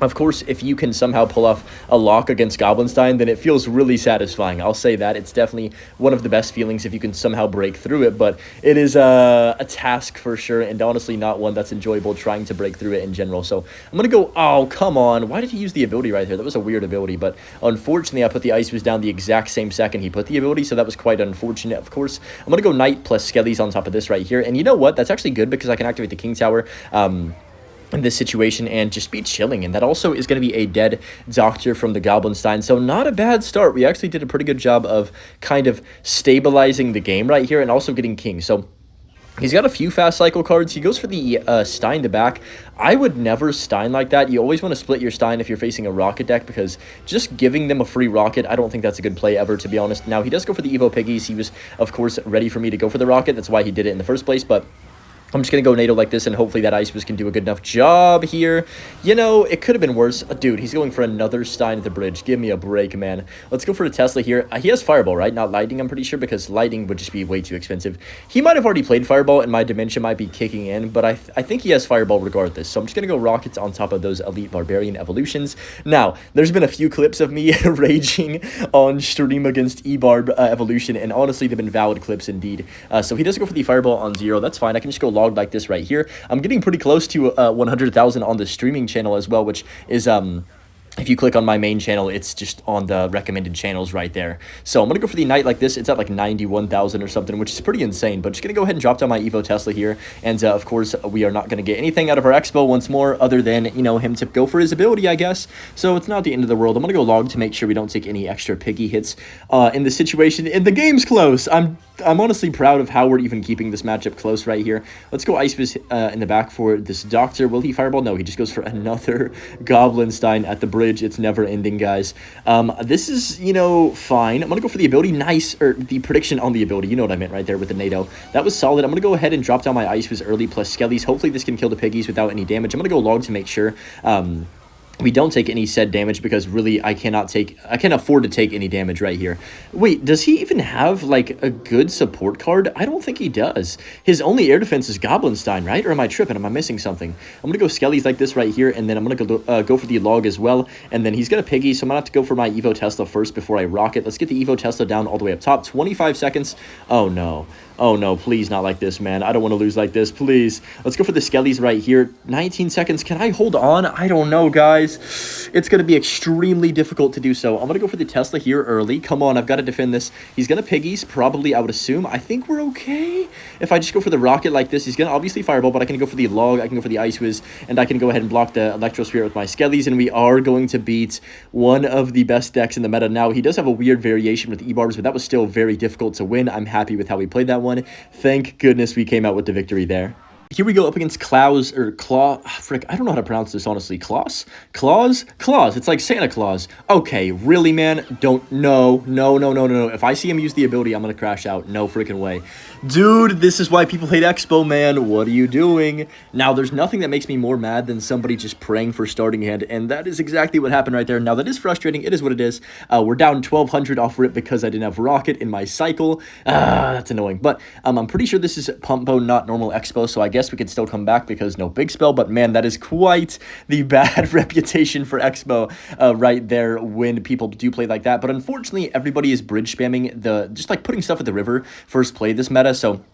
of course, if you can somehow pull off a lock against Goblinstein, then it feels really satisfying. I'll say that. It's definitely one of the best feelings if you can somehow break through it, but it is a task for sure, and honestly not one that's enjoyable trying to break through it in general. So I'm going to go, oh, come on. Why did he use the ability right there? That was a weird ability, but unfortunately I put the Ice Fizz down the exact same second he put the ability, so that was quite unfortunate, of course. I'm going to go Knight plus Skellies on top of this right here, and you know what? That's actually good because I can activate the King Tower, in this situation and just be chilling, and that also is going to be a dead Doctor from the Goblinstein, so not a bad start. We actually did a pretty good job of kind of stabilizing the game right here and also getting King. So he's got a few fast cycle cards. He goes for the Stein the back. I would never Stein like that. You always want to split your Stein if you're facing a Rocket deck, because just giving them a free Rocket, I don't think that's a good play ever, to be honest. Now, he does go for the Evo Piggies. He was, of course, ready for me to go for the Rocket. That's why he did it in the first place, but I'm just going to go NATO like this, and hopefully that Ice Boost can do a good enough job here. You know, it could have been worse. Dude, he's going for another Stein at the bridge. Give me a break, man. Let's go for a Tesla here. He has Fireball, right? Not Lightning, I'm pretty sure, because Lightning would just be way too expensive. He might have already played Fireball, and my Dementia might be kicking in, but I think he has Fireball regardless. So I'm just going to go Rockets on top of those Elite Barbarian evolutions. Now, there's been a few clips of me raging on stream against E-Barb evolution, and honestly, they've been valid clips indeed. So he does go for the Fireball on 0. That's fine. I can just go logged like this right here. I'm getting pretty close to 100,000 on the streaming channel as well, which is if you click on my main channel, it's just on the recommended channels right there. So I'm going to go for the Knight like this. It's at like 91,000 or something, which is pretty insane. But just going to go ahead and drop down my Evo Tesla here. And of course, we are not going to get anything out of our Xbow once more other than, you know, him to go for his ability, I guess. So it's not the end of the world. I'm going to go log to make sure we don't take any extra piggy hits in this situation. And the game's close. I'm honestly proud of how we're even keeping this matchup close right here. Let's go Ice Fist in the back for this Doctor. Will he Fireball? No, he just goes for another Goblin Stein at the bridge. It's never ending, guys. This is, you know, fine. I'm going to go for the ability. Nice. Or the prediction on the ability. You know what I meant right there with the NATO. That was solid. I'm going to go ahead and drop down my Ice Fist early plus Skellies. Hopefully this can kill the piggies without any damage. I'm going to go log to make sure we don't take any said damage, because really I can't afford to take any damage right here. Wait, does he even have like a good support card? I don't think he does. His only air defense is Goblinstein, right? Or am I tripping? Am I missing something? I'm gonna go Skellies like this right here, and then I'm gonna go for the log as well, and then he's gonna piggy, so I'm gonna have to go for my Evo Tesla first before I rock it. Let's get the Evo Tesla down all the way up top. 25 seconds. Oh no. Oh no, please not like this, man. I don't want to lose like this, please. Let's go for the Skellies right here. 19 seconds. Can I hold on? I don't know, guys. It's going to be extremely difficult to do so. I'm going to go for the Tesla here early. Come on, I've got to defend this. He's going to piggies, probably, I would assume. I think we're okay. If I just go for the rocket like this, he's going to obviously Fireball, but I can go for the log, I can go for the Ice Whiz, and I can go ahead and block the Electro Spirit with my Skellies, and we are going to beat one of the best decks in the meta. Now, he does have a weird variation with E-Barbs, but that was still very difficult to win. I'm happy with how we played that one. Thank goodness we came out with the victory there. Here we go up against Klaus, or Claw, frick, I don't know how to pronounce this, honestly. Claus? Claus? Claus, it's like Santa Claus. Okay, really, man? No. If I see him use the ability, I'm gonna crash out. No freaking way. Dude, this is why people hate Xbow, man. What are you doing? Now, there's nothing that makes me more mad than somebody just praying for starting hand, and that is exactly what happened right there. Now, that is frustrating. It is what it is. We're down 1,200 off rip because I didn't have Rocket in my cycle. That's annoying. But I'm pretty sure this is Pumpo, not normal Xbow, so I guess we could still come back because no big spell. But man, that is quite the bad reputation for Xbow right there when people do play like that. But unfortunately, everybody is bridge spamming just like putting stuff at the river first play this meta. So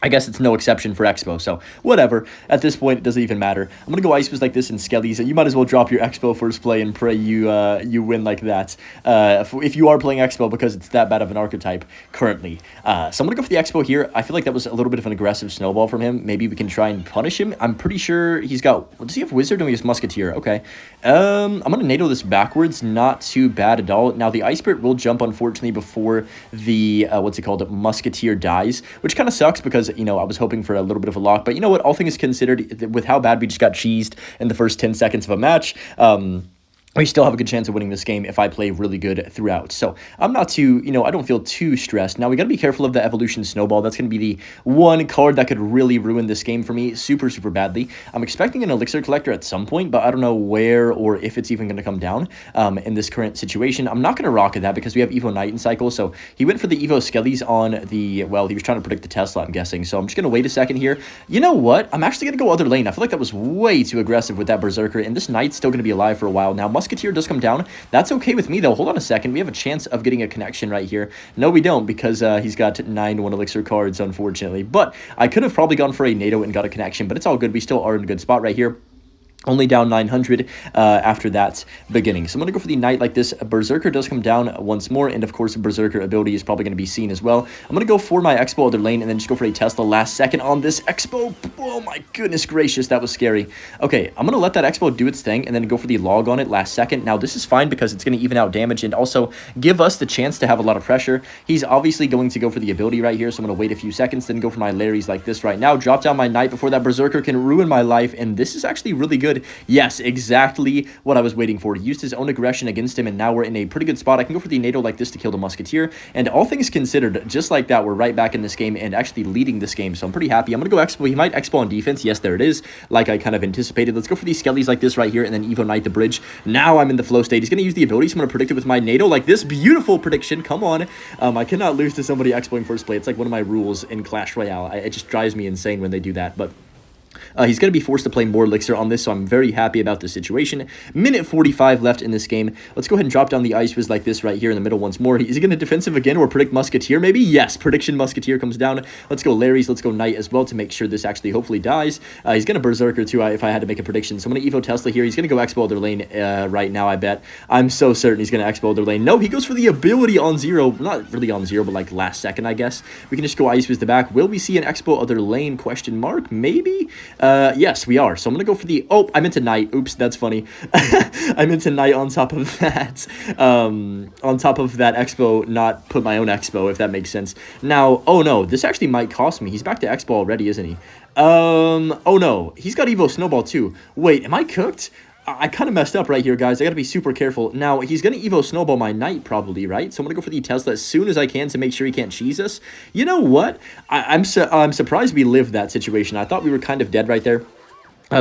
I guess it's no exception for Xbow, so whatever. At this point, it doesn't even matter. I'm going to go Ice Fist like this in Skellies. You might as well drop your Xbow first play and pray you win like that. If you are playing Xbow, because it's that bad of an archetype currently. So I'm going to go for the Xbow here. I feel like that was a little bit of an aggressive snowball from him. Maybe we can try and punish him. I'm pretty sure he's got... Does he have Wizard? No, he has Musketeer. Okay. I'm going to NATO this backwards. Not too bad at all. Now, the Ice Spirit will jump, unfortunately, before the, Musketeer dies, which kind of sucks because, you know, I was hoping for a little bit of a lock. But you know what? All things considered, with how bad we just got cheesed in the first 10 seconds of a match, we still have a good chance of winning this game if I play really good throughout. So I'm not too, I don't feel too stressed. Now, we got to be careful of the Evolution Snowball. That's going to be the one card that could really ruin this game for me super, super badly. I'm expecting an Elixir Collector at some point, but I don't know where or if it's even going to come down in this current situation. I'm not going to rocket that because we have Evo Night in cycle. So he went for the Evo Skellies on the, well, he was trying to predict the Tesla, I'm guessing. So I'm just going to wait a second here. You know what? I'm actually going to go other lane. I feel like that was way too aggressive with that Berserker, and this Knight's still going to be alive for a while. Now, Musketeer does come down. That's okay with me, though. Hold on a second. We have a chance of getting a connection right here. No, we don't, because he's got 9 1 Elixir cards, unfortunately. But I could have probably gone for a NATO and got a connection, but it's all good. We still are in a good spot right here. Only down 900 after that beginning. So I'm going to go for the Knight like this. Berserker does come down once more, and of course, the Berserker ability is probably going to be seen as well. I'm going to go for my Xbow other lane, and then just go for a Tesla last second on this Xbow. Oh my goodness gracious, that was scary. Okay, I'm going to let that Xbow do its thing, and then go for the log on it last second. Now, this is fine because it's going to even out damage, and also give us the chance to have a lot of pressure. He's obviously going to go for the ability right here, so I'm going to wait a few seconds, then go for my Larry's like this right now. Drop down my Knight before that Berserker can ruin my life, and this is actually really good. good. Yes, exactly what I was waiting for. He used his own aggression against him, and now we're in a pretty good spot. I can go for the NATO like this to kill the Musketeer, and all things considered, just like that, we're right back in this game and actually leading this game, so I'm pretty happy. I'm going to go Xbow. He might Xbow on defense. Yes, there it is, like I kind of anticipated. Let's go for these skellies like this right here, and then Evo Knight the bridge. Now I'm in the flow state. He's going to use the ability, so I'm going to predict it with my NATO like this. Beautiful prediction. Come on. I cannot lose to somebody Xbowing first play. It's like one of my rules in Clash Royale. It just drives me insane when they do that, but he's going to be forced to play more Elixir on this, so I'm very happy about the situation. Minute 45 left in this game. Let's go ahead and drop down the Ice Wiz like this right here in the middle once more. Is he going to defensive again or predict Musketeer maybe? Yes, prediction Musketeer comes down. Let's go Larry's. Let's go Knight as well to make sure this actually hopefully dies. He's going to Berserker too if I had to make a prediction. So I'm going to Evo Tesla here. He's going to go Xbow their lane right now, I bet. I'm so certain he's going to Xbow their lane. No, he goes for the ability on 0. Not really on 0, but like last second, I guess. We can just go Ice Wiz the back. Will we see an Xbow other lane? Question mark? Maybe? Yes, we are. So I'm going to go for the... Oh, I meant to Knight. Oops, that's funny. I meant to Knight on top of that. On top of that Xbow, not put my own Xbow, if that makes sense. Now, oh no, this actually might cost me. He's back to Xbow already, isn't he? Oh no, he's got Evo Snowball too. Wait, am I cooked? I kind of messed up right here, guys. I got to be super careful. Now, he's going to Evo Snowball my Knight, probably, right? So I'm going to go for the Tesla as soon as I can to make sure he can't cheese us. You know what? I'm surprised we lived that situation. I thought we were kind of dead right there.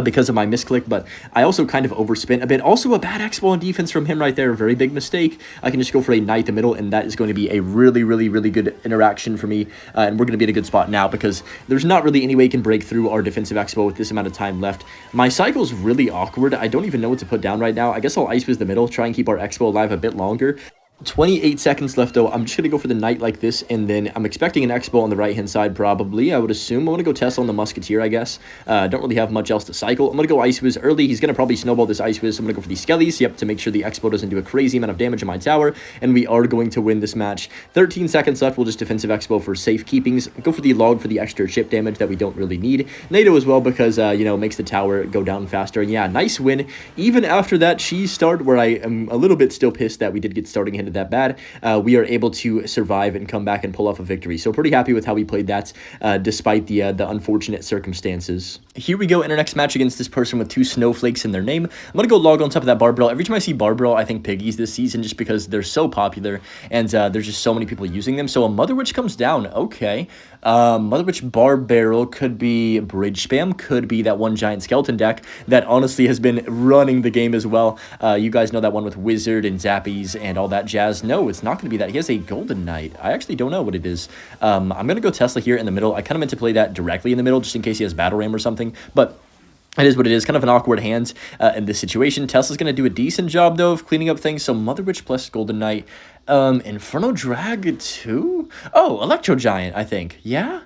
Because of my misclick, but I also kind of overspent a bit. Also, a bad Xbow on defense from him right there. A very big mistake. I can just go for a Knight the middle, and that is going to be a really, really, really good interaction for me. And we're going to be in a good spot now because there's not really any way he can break through our defensive Xbow with this amount of time left. My cycle's really awkward. I don't even know what to put down right now. I guess I'll Ice Wiz the middle, try and keep our Xbow alive a bit longer. 28 seconds left, though. I'm just going to go for the Knight like this, and then I'm expecting an Xbow on the right-hand side, probably, I would assume. I'm going to go Tesla on the Musketeer, I guess. Don't really have much else to cycle. I'm going to go Ice Wiz early. He's going to probably snowball this Ice Wiz, so I'm going to go for the Skellies, yep, to make sure the Xbow doesn't do a crazy amount of damage on my tower, and we are going to win this match. 13 seconds left. We'll just defensive Xbow for safe keepings. Go for the Log for the extra chip damage that we don't really need. NATO as well because, you know, makes the tower go down faster. And yeah, nice win. Even after that cheese start, where I am a little bit still pissed that we did get starting hinted that bad, we are able to survive and come back and pull off a victory. So pretty happy with how we played that, despite the unfortunate circumstances. Here we go in our next match against this person with 2 snowflakes in their name. I'm going to go Log on top of that Barbell. Every time I see Barbell, I think Piggies this season just because they're so popular and there's just so many people using them. So a Mother Witch comes down. Okay. Mother Witch Bar Barrel could be Bridge Spam, could be that one giant skeleton deck that honestly has been running the game as well. You guys know that one with Wizard and Zappies and all that jazz. No, it's not going to be that. He has a Golden Knight. I actually don't know what it is. I'm going to go Tesla here in the middle. I kind of meant to play that directly in the middle just in case he has Battle Ram or something, but it is what it is. Kind of an awkward hand in this situation. Tesla's going to do a decent job, though, of cleaning up things. So Mother Witch plus Golden Knight. Inferno Drag 2? Oh, Electro Giant, I think. Yeah?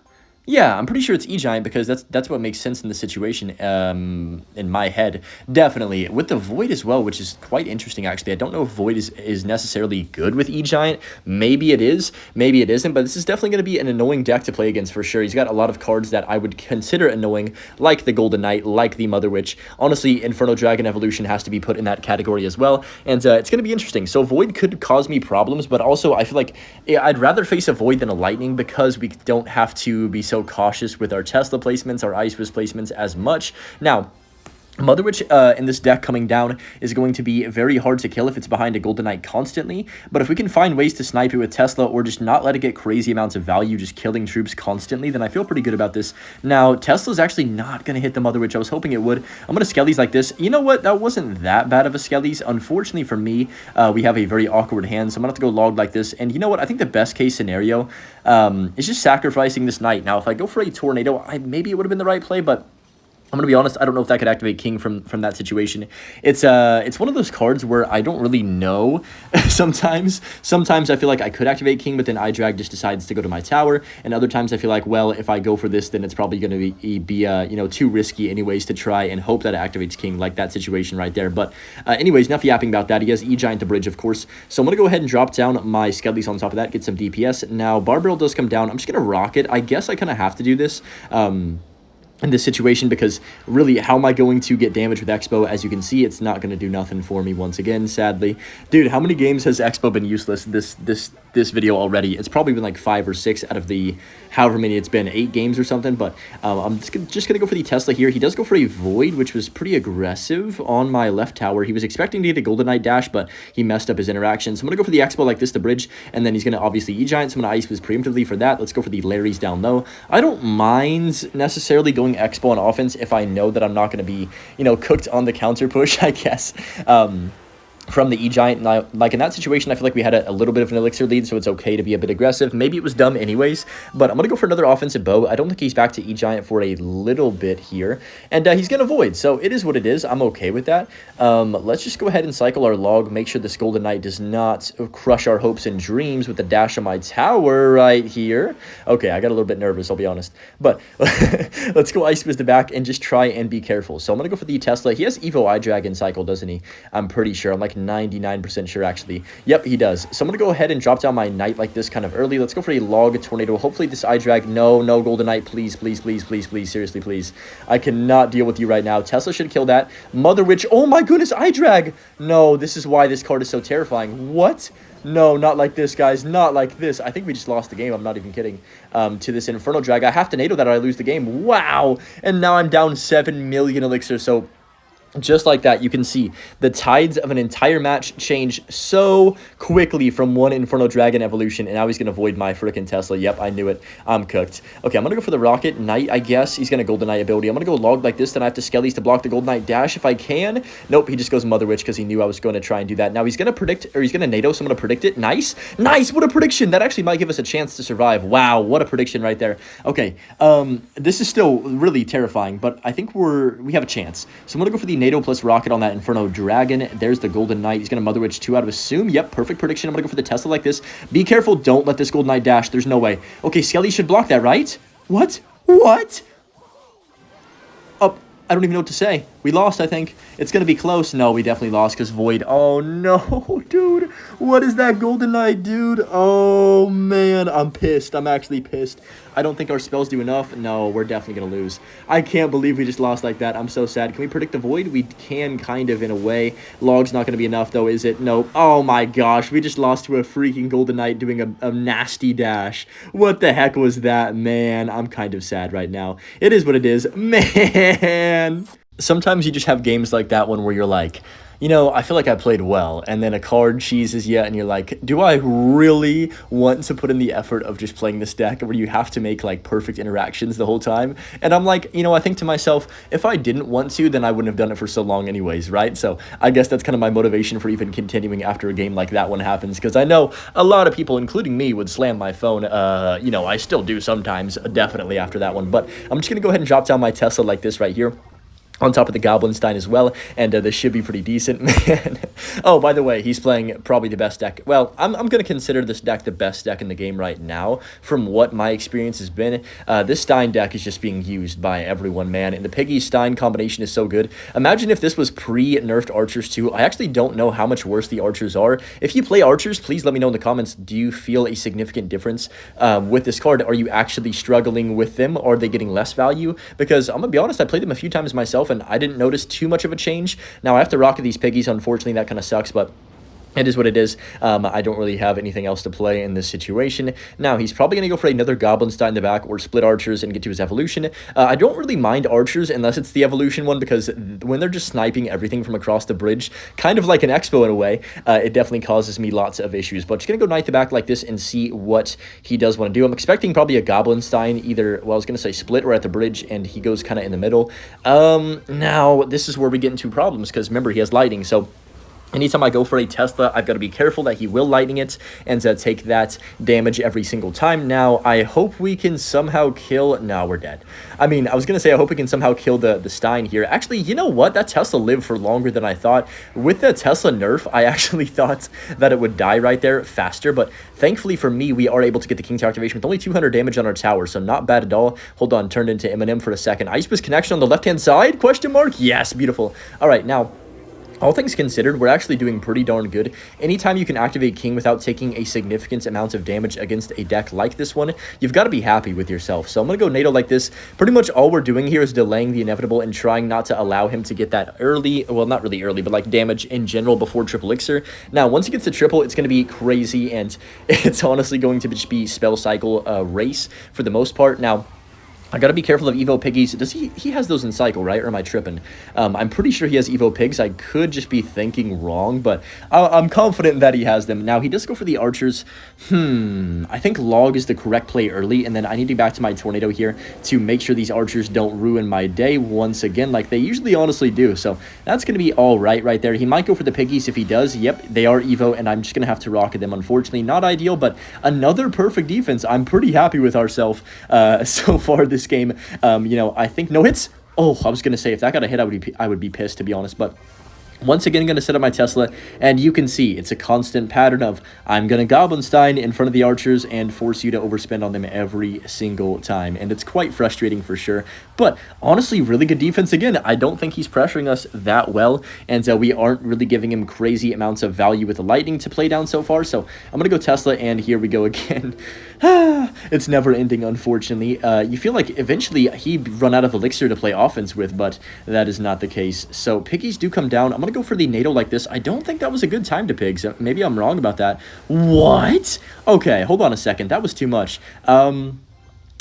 Yeah, I'm pretty sure it's E-Giant because that's what makes sense in the situation in my head. Definitely. With the Void as well, which is quite interesting, actually. I don't know if Void is necessarily good with E-Giant. Maybe it is. Maybe it isn't. But this is definitely going to be an annoying deck to play against for sure. He's got a lot of cards that I would consider annoying, like the Golden Knight, like the Mother Witch. Honestly, Inferno Dragon Evolution has to be put in that category as well. And it's going to be interesting. So Void could cause me problems, but also I feel like I'd rather face a Void than a Lightning because we don't have to be so cautious with our Tesla placements, our Ice Wiz placements as much. Now, Mother Witch in this deck coming down is going to be very hard to kill if it's behind a Golden Knight constantly, but if we can find ways to snipe it with Tesla or just not let it get crazy amounts of value, just killing troops constantly, then I feel pretty good about this. Now, Tesla's actually not going to hit the Mother Witch. I was hoping it would. I'm going to Skellies like this. You know what? That wasn't that bad of a Skellies. Unfortunately for me, we have a very awkward hand, so I'm going to have to go Log like this. And you know what? I think the best case scenario is just sacrificing this Knight. Now, if I go for a Tornado, maybe it would have been the right play, but I'm going to be honest, I don't know if that could activate King from that situation. It's one of those cards where I don't really know sometimes. Sometimes I feel like I could activate King, but then iDrag just decides to go to my tower. And other times I feel like, well, if I go for this, then it's probably going to be you know, too risky anyways to try and hope that it activates King, like that situation right there. But anyways, enough yapping about that. He has E-Giant to bridge, of course. So I'm going to go ahead and drop down my Skellies on top of that, get some DPS. Now, Barbell does come down. I'm just going to rock it. I guess I kind of have to do this. in this situation, because really, how am I going to get damage with Xbow? As you can see, it's not going to do nothing for me once again, sadly. Dude, how many games has Xbow been useless this video already? It's probably been like 5 or 6 out of the however many it's been, 8 games or something. But I'm just gonna go for the Tesla here. He does go for a Void, which was pretty aggressive on my left tower. He was expecting to get a Golden Knight dash, but he messed up his interaction. So I'm gonna go for the Xbow like this to bridge, and then he's gonna obviously E-Giant, so I'm gonna Ice Fist preemptively for that. Let's go for the Larry's down low. I don't mind necessarily going Xbow on offense if I know that I'm not gonna be, you know, cooked on the counter push, I guess. From the E-Giant. Like in that situation, I feel like we had a little bit of an elixir lead, so it's okay to be a bit aggressive. Maybe it was dumb anyways, but I'm going to go for another offensive bow. I don't think he's back to E-Giant for a little bit here, and he's going to Void, so it is what it is. I'm okay with that. Let's just go ahead and cycle our log, make sure this Golden Knight does not crush our hopes and dreams with the dash on my tower right here. Okay, I got a little bit nervous, I'll be honest, but let's go Ice Fist to back and just try and be careful. So I'm going to go for the Tesla. He has Evo Eye Dragon cycle, doesn't he? I'm pretty sure. I'm like 99% sure, actually. Yep, he does. So I'm going to go ahead and drop down my Knight like this kind of early. Let's go for a Log Tornado. Hopefully this Eye Drag. No, no, Golden Knight. Please, please, please, please, please. Seriously, please. I cannot deal with you right now. Tesla should kill that. Mother Witch. Oh my goodness, Eye Drag. No, this is why this card is so terrifying. What? No, not like this, guys. Not like this. I think we just lost the game. I'm not even kidding. To this Infernal Drag. I have to NATO that or I lose the game. Wow. And now I'm down 7 million elixir. So just like that, you can see the tides of an entire match change so quickly from one Inferno Dragon evolution, and now he's going to Void my freaking Tesla. Yep, I knew it. I'm cooked. Okay, I'm going to go for the Rocket Knight, I guess. He's going to Golden Knight ability. I'm going to go Log like this, then I have to Skellies to block the Golden Knight dash if I can. Nope, he just goes Mother Witch because he knew I was going to try and do that. Now he's going to predict, or he's going to NATO, so I'm going to predict it. Nice. Nice, what a prediction. That actually might give us a chance to survive. Wow, what a prediction right there. Okay, this is still really terrifying, but I think we have a chance. So I'm going to go for the NATO plus Rocket on that Inferno Dragon. There's the Golden Knight. He's going to Mother Witch 2 out of Assume. Yep, perfect prediction. I'm going to go for the Tesla like this. Be careful. Don't let this Golden Knight dash. There's no way. Okay, Skelly should block that, right? What? What? Oh, I don't even know what to say. We lost, I think. It's going to be close. No, we definitely lost because Void. Oh, no, dude. What is that Golden Knight, dude? Oh, man. I'm pissed. I'm actually pissed. I don't think our spells do enough. No, we're definitely going to lose. I can't believe we just lost like that. I'm so sad. Can we predict the Void? We can, kind of, in a way. Log's not going to be enough, though, is it? No. Oh, my gosh. We just lost to a freaking Golden Knight doing a nasty dash. What the heck was that, man? I'm kind of sad right now. It is what it is. Man. Sometimes you just have games like that one where you're like, you know, I feel like I played well, and then a card cheeses you, and you're like, do I really want to put in the effort of just playing this deck where you have to make, like, perfect interactions the whole time? And I'm like, you know, I think to myself, if I didn't want to, then I wouldn't have done it for so long anyways, right? So I guess that's kind of my motivation for even continuing after a game like that one happens, because I know a lot of people, including me, would slam my phone. You know, I still do sometimes, definitely after that one, but I'm just going to go ahead and drop down my Tesla like this right here, on top of the Goblinstein as well, and this should be pretty decent, man. Oh, by the way, he's playing probably the best deck. Well, I'm going to consider this deck the best deck in the game right now, from what my experience has been. This Stein deck is just being used by everyone, man, and the Piggy-Stein combination is so good. Imagine if this was pre-nerfed Archers too. I actually don't know how much worse the Archers are. If you play Archers, please let me know in the comments. Do you feel a significant difference with this card? Are you actually struggling with them? Are they getting less value? Because I'm going to be honest, I played them a few times myself, and I didn't notice too much of a change. Now I have to rocket these piggies. Unfortunately, that kind of sucks, but it is what it is. I don't really have anything else to play in this situation. Now, he's probably going to go for another Goblinstein in the back or split Archers and get to his evolution. I don't really mind Archers unless it's the evolution one, because when they're just sniping everything from across the bridge, kind of like an Xbow in a way, it definitely causes me lots of issues. But just going to go Knight the back like this and see what he does want to do. I'm expecting probably a Goblinstein either, well, I was going to say split or at the bridge, and he goes kind of in the middle. Now, this is where we get into problems, because remember, he has lighting, so anytime I go for a Tesla, I've got to be careful that he will lightning it and take that damage every single time. Now, I hope we can somehow kill... No, we're dead. I mean, I was going to say I hope we can somehow kill the Stein here. Actually, you know what? That Tesla lived for longer than I thought. With the Tesla nerf, I actually thought that it would die right there faster, but thankfully for me, we are able to get the King Tower activation with only 200 damage on our tower, so not bad at all. Hold on, turned into Eminem for a second. Ice Beast connection on the left-hand side? Question mark? Yes, beautiful. All right, now... all things considered, we're actually doing pretty darn good. Anytime you can activate King without taking a significant amount of damage against a deck like this one, you've got to be happy with yourself. So I'm going to go NATO like this. Pretty much all we're doing here is delaying the inevitable and trying not to allow him to get that early, well, not really early, but like damage in general before triple elixir. Now, once he gets to triple, it's going to be crazy, and it's honestly going to just be spell cycle race for the most part. Now, I gotta be careful of Evo Piggies. Does he has those in cycle, right? Or am I tripping? I'm pretty sure he has Evo Pigs. I could just be thinking wrong, but I'm confident that he has them. Now, he does go for the archers. I think Log is the correct play early, and then I need to get back to my Tornado here to make sure these archers don't ruin my day once again, like they usually honestly do. So that's gonna be all right there. He might go for the Piggies. If he does, yep, they are Evo, and I'm just gonna have to rocket them. Unfortunately, not ideal, but another perfect defense. I'm pretty happy with ourselves so far this game. You know, I think no hits. Oh, I was gonna say if that got a hit, I would be pissed, to be honest. But once again, going to set up my Tesla, and you can see it's a constant pattern of I'm going to Goblinstein in front of the archers and force you to overspend on them every single time, and it's quite frustrating for sure. But honestly, really good defense again. I don't think he's pressuring us that well, and we aren't really giving him crazy amounts of value with the lightning to play down so far. So I'm going to go Tesla, and here we go again. It's never ending, unfortunately. You feel like eventually he'd run out of elixir to play offense with, but that is not the case. So piggies do come down. I'm going to go for the NATO like this. I don't think that was a good time to pigs. Maybe I'm wrong about that. What? Okay, hold on a second. That was too much.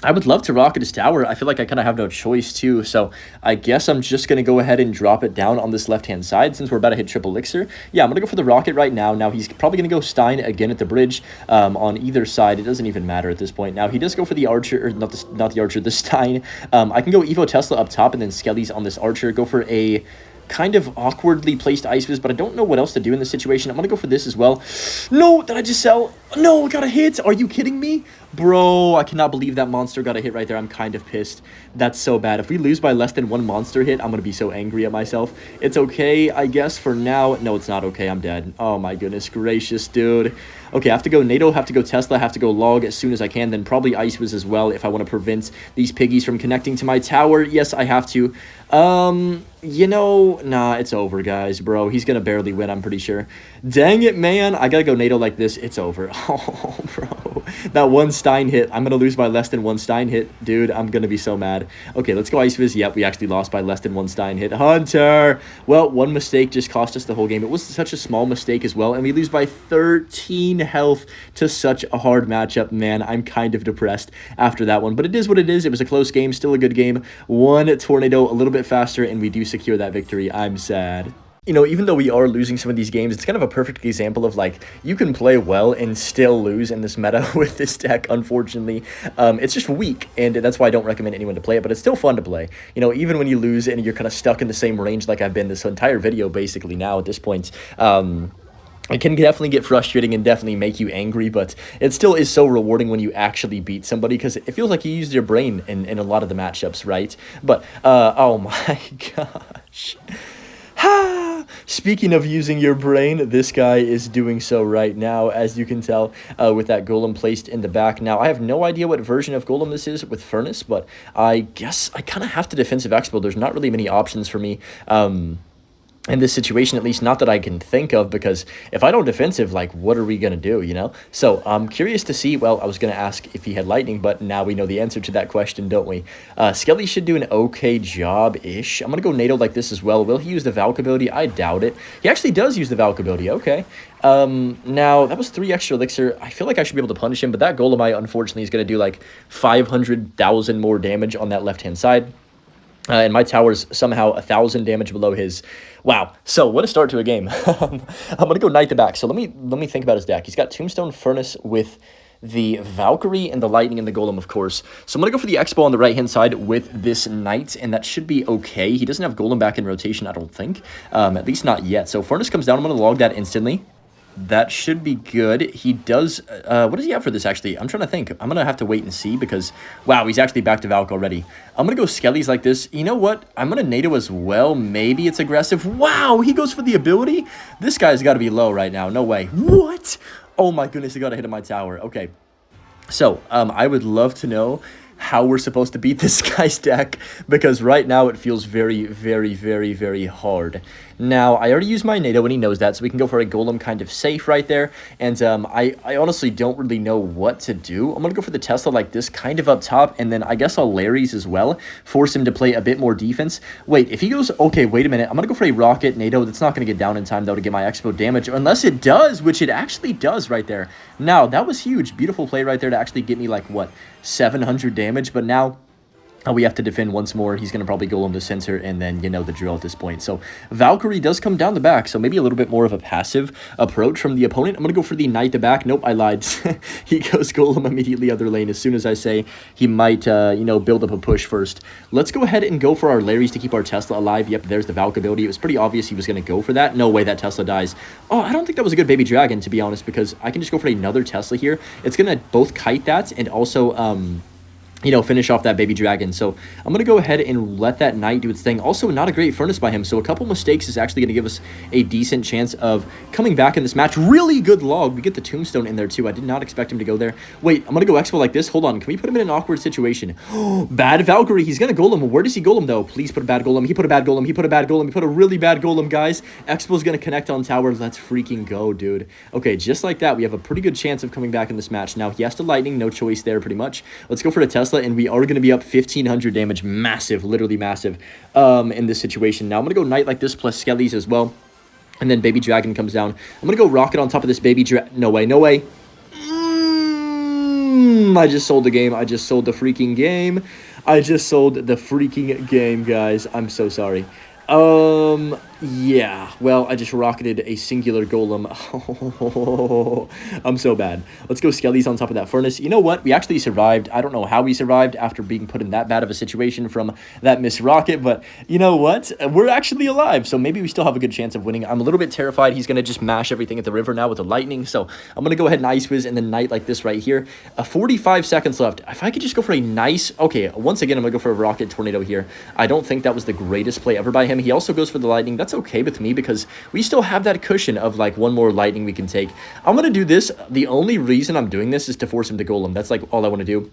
I would love to rocket his tower. I feel like I kind of have no choice too, so I guess I'm just going to go ahead and drop it down on this left-hand side since we're about to hit triple elixir. Yeah, I'm going to go for the rocket right now. Now, he's probably going to go Stein again at the bridge on either side. It doesn't even matter at this point. Now, he does go for the archer, or not the archer, the Stein. I can go Evo Tesla up top and then Skellies on this archer. Go for a kind of awkwardly placed Ice Fizz, but I don't know what else to do in this situation. I'm going to go for this as well. No, did I just sell? No, I got a hit. Are you kidding me? Bro, I cannot believe that monster got a hit right there. I'm kind of pissed. That's so bad. If we lose by less than one monster hit, I'm going to be so angry at myself. It's okay, I guess, for now. No, it's not okay. I'm dead. Oh, my goodness gracious, dude. Okay, I have to go NATO, have to go Tesla, have to go Log as soon as I can, then probably Ice Fizz as well if I want to prevent these piggies from connecting to my tower. Yes, I have to. You know, nah, it's over, guys, bro. He's going to barely win, I'm pretty sure. Dang it, man. I got to go NATO like this. It's over. Oh, bro. That one Stein hit. I'm going to lose by less than one Stein hit. Dude, I'm going to be so mad. Okay, let's go Ice Fizz. Yep, we actually lost by less than one Stein hit. Hunter! Well, one mistake just cost us the whole game. It was such a small mistake as well, and we lose by 13 health to such a hard matchup. Man, I'm kind of depressed after that one, but it is what it is. It was a close game, still a good game. One Tornado a little bit faster, and we do secure that victory. I'm sad. You know, even though we are losing some of these games, it's kind of a perfect example of, like, you can play well and still lose in this meta with this deck, unfortunately. It's just weak, and that's why I don't recommend anyone to play it, but it's still fun to play. You know, even when you lose and you're kind of stuck in the same range like I've been this entire video, basically, now at this point. It can definitely get frustrating and definitely make you angry, but it still is so rewarding when you actually beat somebody because it feels like you used your brain in a lot of the matchups, right? But, oh my gosh. Speaking of using your brain, this guy is doing so right now, as you can tell, with that golem placed in the back. Now, I have no idea what version of golem this is with Furnace, but I guess I kind of have to defensive Xbow. There's not really many options for me. In this situation, at least not that I can think of, because if I don't defensive, like, what are we going to do, you know? So I'm curious to see. Well, I was going to ask if he had lightning, but now we know the answer to that question, don't we? Skelly should do an okay job-ish. I'm going to go NATO like this as well. Will he use the Valk ability? I doubt it. He actually does use the Valk ability. Okay. Now, that was 3 extra elixir. I feel like I should be able to punish him, but that Golemite, unfortunately, is going to do, like, 500,000 more damage on that left-hand side. And my tower's somehow 1,000 damage below his. Wow. So what a start to a game. I'm going to go Knight the back. So let me think about his deck. He's got Tombstone Furnace with the Valkyrie and the Lightning and the Golem, of course. So I'm going to go for the Xbow on the right-hand side with this Knight, and that should be okay. He doesn't have Golem back in rotation, I don't think. At least not yet. So Furnace comes down. I'm going to log that instantly. That should be good. He does, what does he have for this, actually? I'm trying to think. I'm going to have to wait and see because, wow, he's actually back to Valk already. I'm going to go Skellies like this. You know what? I'm going to NATO as well. Maybe it's aggressive. Wow, he goes for the ability? This guy's got to be low right now. No way. What? Oh, my goodness, he got a hit at my tower. Okay. So, I would love to know how we're supposed to beat this guy's deck, because right now it feels very, very, very, very hard. Now, I already used my NATO, and he knows that, so we can go for a Golem kind of safe right there. And I honestly don't really know what to do. I'm going to go for the Tesla like this, kind of up top, and then I guess I'll Larry's as well, force him to play a bit more defense. Wait, if he goes, okay, wait a minute, I'm going to go for a Rocket NATO. That's not going to get down in time, though, to get my Xbow damage, unless it does, which it actually does right there. Now, that was huge. Beautiful play right there to actually get me, like, what, 700 damage, but now we have to defend once more. He's going to probably Golem the center, and then you know the drill at this point. So Valkyrie does come down the back, so maybe a little bit more of a passive approach from the opponent. I'm going to go for the Knight the back. Nope, I lied. He goes Golem immediately other lane as soon as I say he might, you know, build up a push first. Let's go ahead and go for our Larrys to keep our Tesla alive. Yep, there's the Valk ability. It was pretty obvious he was going to go for that. No way that Tesla dies. Oh, I don't think that was a good baby dragon, to be honest, because I can just go for another Tesla here. It's going to both kite that and also, you know, finish off that baby dragon. So I'm going to go ahead and let that knight do its thing. Also, not a great furnace by him. So a couple mistakes is actually going to give us a decent chance of coming back in this match. Really good log. We get the tombstone in there too. I did not expect him to go there. Wait, I'm going to go Expo like this. Hold on. Can we put him in an awkward situation? Bad Valkyrie. He's going to Golem. Where does he Golem though? Please put a bad Golem. He put a bad Golem. He put a bad Golem. He put a really bad Golem, guys. Expo's going to connect on tower. Let's freaking go, dude. Okay, just like that, we have a pretty good chance of coming back in this match. Now, he has to Lightning. No choice there, pretty much. Let's go for the Tesla, and we are going to be up 1,500 damage. Massive, literally massive, in this situation. Now I'm gonna go Knight like this plus Skellies as well, and then Baby Dragon comes down. I'm gonna go Rocket on top of this Baby no way, no way. I just sold the game. I just sold the freaking game. I just sold the freaking game, guys. I'm so sorry. Yeah, well, I just rocketed a singular Golem. Oh, I'm so bad. Let's go Skellies on top of that furnace. You know what? We actually survived. I don't know how we survived after being put in that bad of a situation from that miss rocket, but you know what? We're actually alive, so maybe we still have a good chance of winning. I'm a little bit terrified. He's going to just mash everything at the river now with the lightning, so I'm going to go ahead and Ice Whiz and then Knight like this right here. 45 seconds left. If I could just go for a nice... Okay, once again, I'm going to go for a Rocket Tornado here. I don't think that was the greatest play ever by him. He also goes for the lightning. That's okay with me because we still have that cushion of like one more lightning we can take. I'm going to do this. The only reason I'm doing this is to force him to Golem. That's like all I want to do.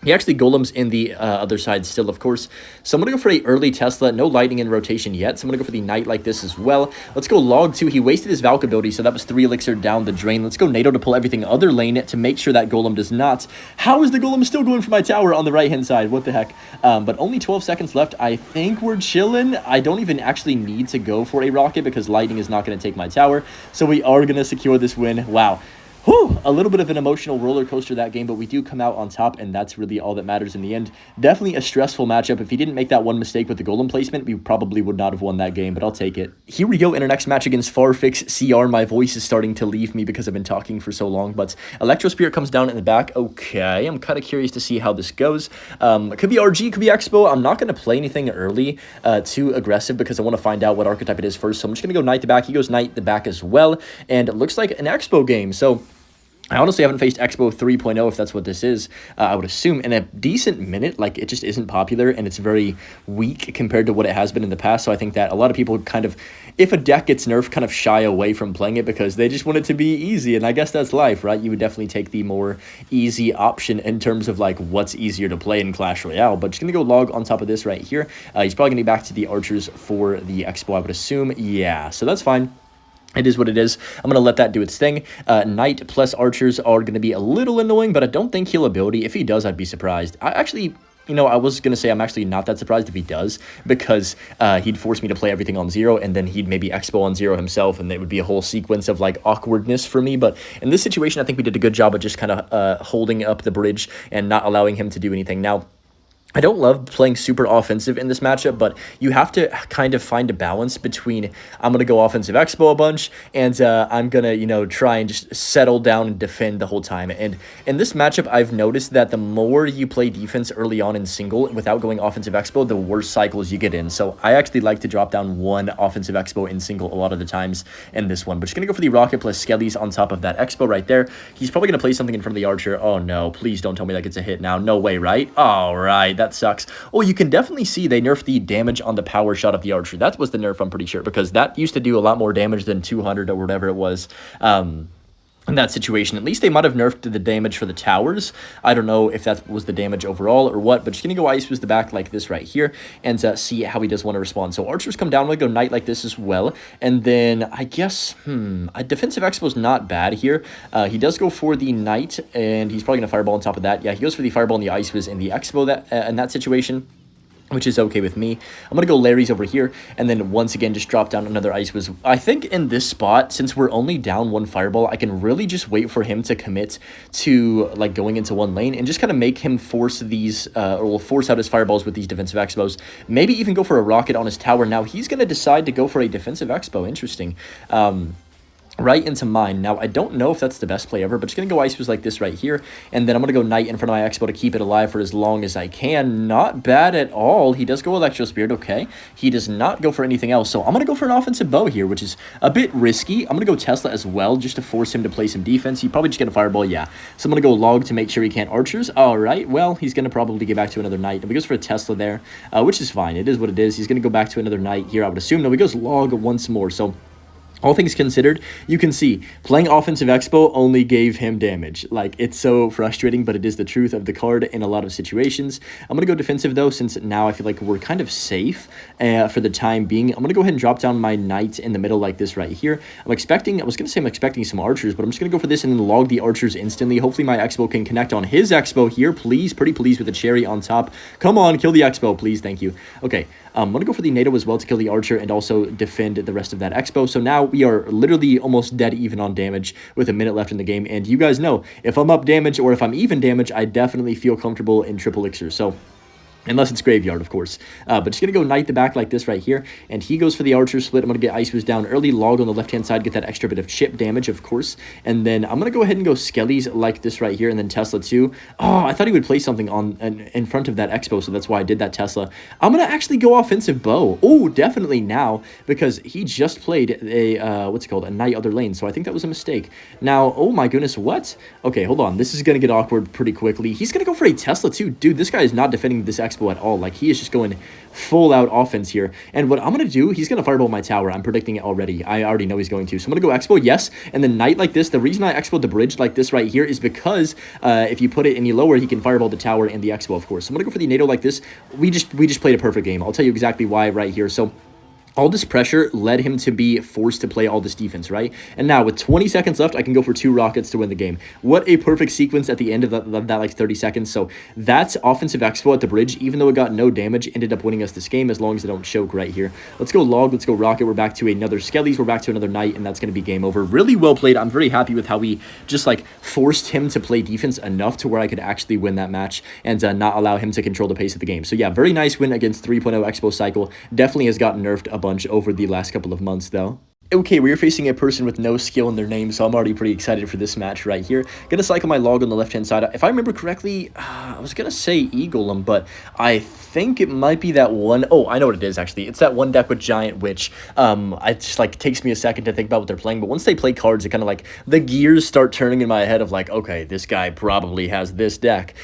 He actually Golems in the other side still, of course. So I'm going to go for a early Tesla. No lightning in rotation yet. So I'm going to go for the Knight like this as well. Let's go Log 2. He wasted his Valk ability, so that was 3 elixir down the drain. Let's go NATO to pull everything other lane to make sure that Golem does not. How is the Golem still going for my tower on the right-hand side? What the heck? But only 12 seconds left. I think we're chilling. I don't even actually need to go for a rocket because lightning is not going to take my tower. So we are going to secure this win. Wow. Whew, a little bit of an emotional roller coaster that game, but we do come out on top, and that's really all that matters in the end. Definitely a stressful matchup. If he didn't make that one mistake with the Golem placement, we probably would not have won that game, but I'll take it. Here we go in our next match against Farfix CR. My voice is starting to leave me because I've been talking for so long, but Electro Spirit comes down in the back. Okay, I'm kind of curious to see how this goes. It could be RG, could be Xbow. I'm not going to play anything early too aggressive because I want to find out what archetype it is first, so I'm just going to go Knight the back. He goes Knight the back as well, and it looks like an Xbow game, so... I honestly haven't faced Xbow 3.0, if that's what this is, I would assume, in a decent minute. Like, it just isn't popular, and it's very weak compared to what it has been in the past, so I think that a lot of people kind of, if a deck gets nerfed, kind of shy away from playing it because they just want it to be easy, and I guess that's life, right? You would definitely take the more easy option in terms of, like, what's easier to play in Clash Royale, but just gonna go Log on top of this right here. He's probably gonna be back to the Archers for the Xbow, I would assume. Yeah, so that's fine. It is what it is. I'm going to let that do its thing. Knight plus Archers are going to be a little annoying, but I don't think heal ability. If he does, I'd be surprised. I actually... You know, I was going to say I'm actually not that surprised if he does because he'd force me to play everything on 0 and then he'd maybe Expo on 0 himself and it would be a whole sequence of like awkwardness for me. But in this situation, I think we did a good job of just kind of holding up the bridge and not allowing him to do anything. Now, I don't love playing super offensive in this matchup, but you have to kind of find a balance between I'm going to go offensive Expo a bunch and I'm going to, you know, try and just settle down and defend the whole time. And in this matchup, I've noticed that the more you play defense early on in single without going offensive Expo, the worse cycles you get in. So I actually like to drop down one offensive Expo in single a lot of the times in this one. But just going to go for the Rocket plus Skellies on top of that Expo right there. He's probably going to play something in front of the Archer. Oh, no. Please don't tell me that gets a hit now. No way, right? All right. That sucks. Oh, you can definitely see they nerfed the damage on the power shot of the Archer. That was the nerf, I'm pretty sure, because that used to do a lot more damage than 200 or whatever it was. in that situation. At least they might have nerfed the damage for the towers. I don't know if that was the damage overall or what, but just going to go Ice Boost the back like this right here and see how he does want to respond. So archers come down, I'm going to go Knight like this as well. And then I guess, a defensive Expo is not bad here. He does go for the Knight, and he's probably going to Fireball on top of that. Yeah, he goes for the Fireball and the Ice Boost and the Expo in that situation, which is okay with me. I'm going to go Larry's over here, and then once again, just drop down another Ice Boost. I think in this spot, since we're only down one Fireball, I can really just wait for him to commit to, like, going into one lane, and just kind of make him force these, or will force out his Fireballs with these defensive Expos. Maybe even go for a Rocket on his tower. Now, he's going to decide to go for a defensive Expo. Interesting. Right into mine. Now, I don't know if that's the best play ever, but just going to go Ice Boost like this right here, and then I'm going to go Knight in front of my Expo to keep it alive for as long as I can. Not bad at all. He does go Electro Spirit, okay. He does not go for anything else, so I'm going to go for an offensive bow here, which is a bit risky. I'm going to go Tesla as well, just to force him to play some defense. He probably just get a Fireball, yeah. So I'm going to go Log to make sure he can't Archers. All right, well, he's going to probably get back to another Knight. And he goes for a Tesla there, which is fine. It is what it is. He's going to go back to another Knight here, I would assume. No, he goes Log once more, so all things considered, you can see playing offensive Expo only gave him damage. Like, it's so frustrating, but it is the truth of the card in a lot of situations. I'm going to go defensive, though, since now I feel like we're kind of safe for the time being. I'm going to go ahead and drop down my Knight in the middle like this right here. I was going to say I'm expecting some Archers, but I'm just going to go for this and then log the Archers instantly. Hopefully my Expo can connect on his Expo here. Please, pretty please with a cherry on top. Come on, kill the Expo, please. Thank you. Okay, I'm going to go for the NATO as well to kill the Archer and also defend the rest of that Expo. So now we are literally almost dead even on damage with a minute left in the game. And you guys know, if I'm up damage or if I'm even damage, I definitely feel comfortable in triple elixir. So unless it's Graveyard, of course. But just going to go Knight the back like this right here. And he goes for the Archer split. I'm going to get Ice Boost down early. Log on the left-hand side. Get that extra bit of chip damage, of course. And then I'm going to go ahead and go Skellies like this right here. And then Tesla too. Oh, I thought he would play something on in front of that Expo. So that's why I did that Tesla. I'm going to actually go offensive bow. Oh, definitely now. Because he just played a, what's it called? A Knight other lane. So I think that was a mistake. Now, oh my goodness, what? Okay, hold on. This is going to get awkward pretty quickly. He's going to go for a Tesla too. Dude, this guy is not defending this Expo at all. Like, he is just going full out offense here. And what I'm going to do, he's going to Fireball my tower. I'm predicting it already. I already know he's going to. So I'm going to go Expo, yes. And then Knight like this. The reason I Expo the bridge like this right here is because if you put it any lower, he can Fireball the tower and the Expo, of course. So I'm going to go for the NATO like this. We just played a perfect game. I'll tell you exactly why right here. So all this pressure led him to be forced to play all this defense, right? And now with 20 seconds left, I can go for 2 rockets to win the game. What a perfect sequence at the end of that like 30 seconds. So that's offensive Expo at the bridge. Even though it got no damage, ended up winning us this game as long as they don't choke right here. Let's go Log. Let's go Rocket. We're back to another Skellies. We're back to another Knight, and that's going to be game over. Really well played. I'm very happy with how we just like forced him to play defense enough to where I could actually win that match and not allow him to control the pace of the game. So yeah, very nice win against 3.0 Expo Cycle. Definitely has gotten nerfed a bunch over the last couple of months though. Okay, we're facing a person with no skill in their name, so I'm already pretty excited for this match right here. Gonna cycle my Log on the left-hand side. If I remember correctly, I was gonna say Eagle him, but I think it might be that one. Oh, I know what it is, actually. It's that one deck with Giant Witch. It just, like, takes me a second to think about what they're playing, but once they play cards, it kind of, like, the gears start turning in my head of, like, okay, this guy probably has this deck.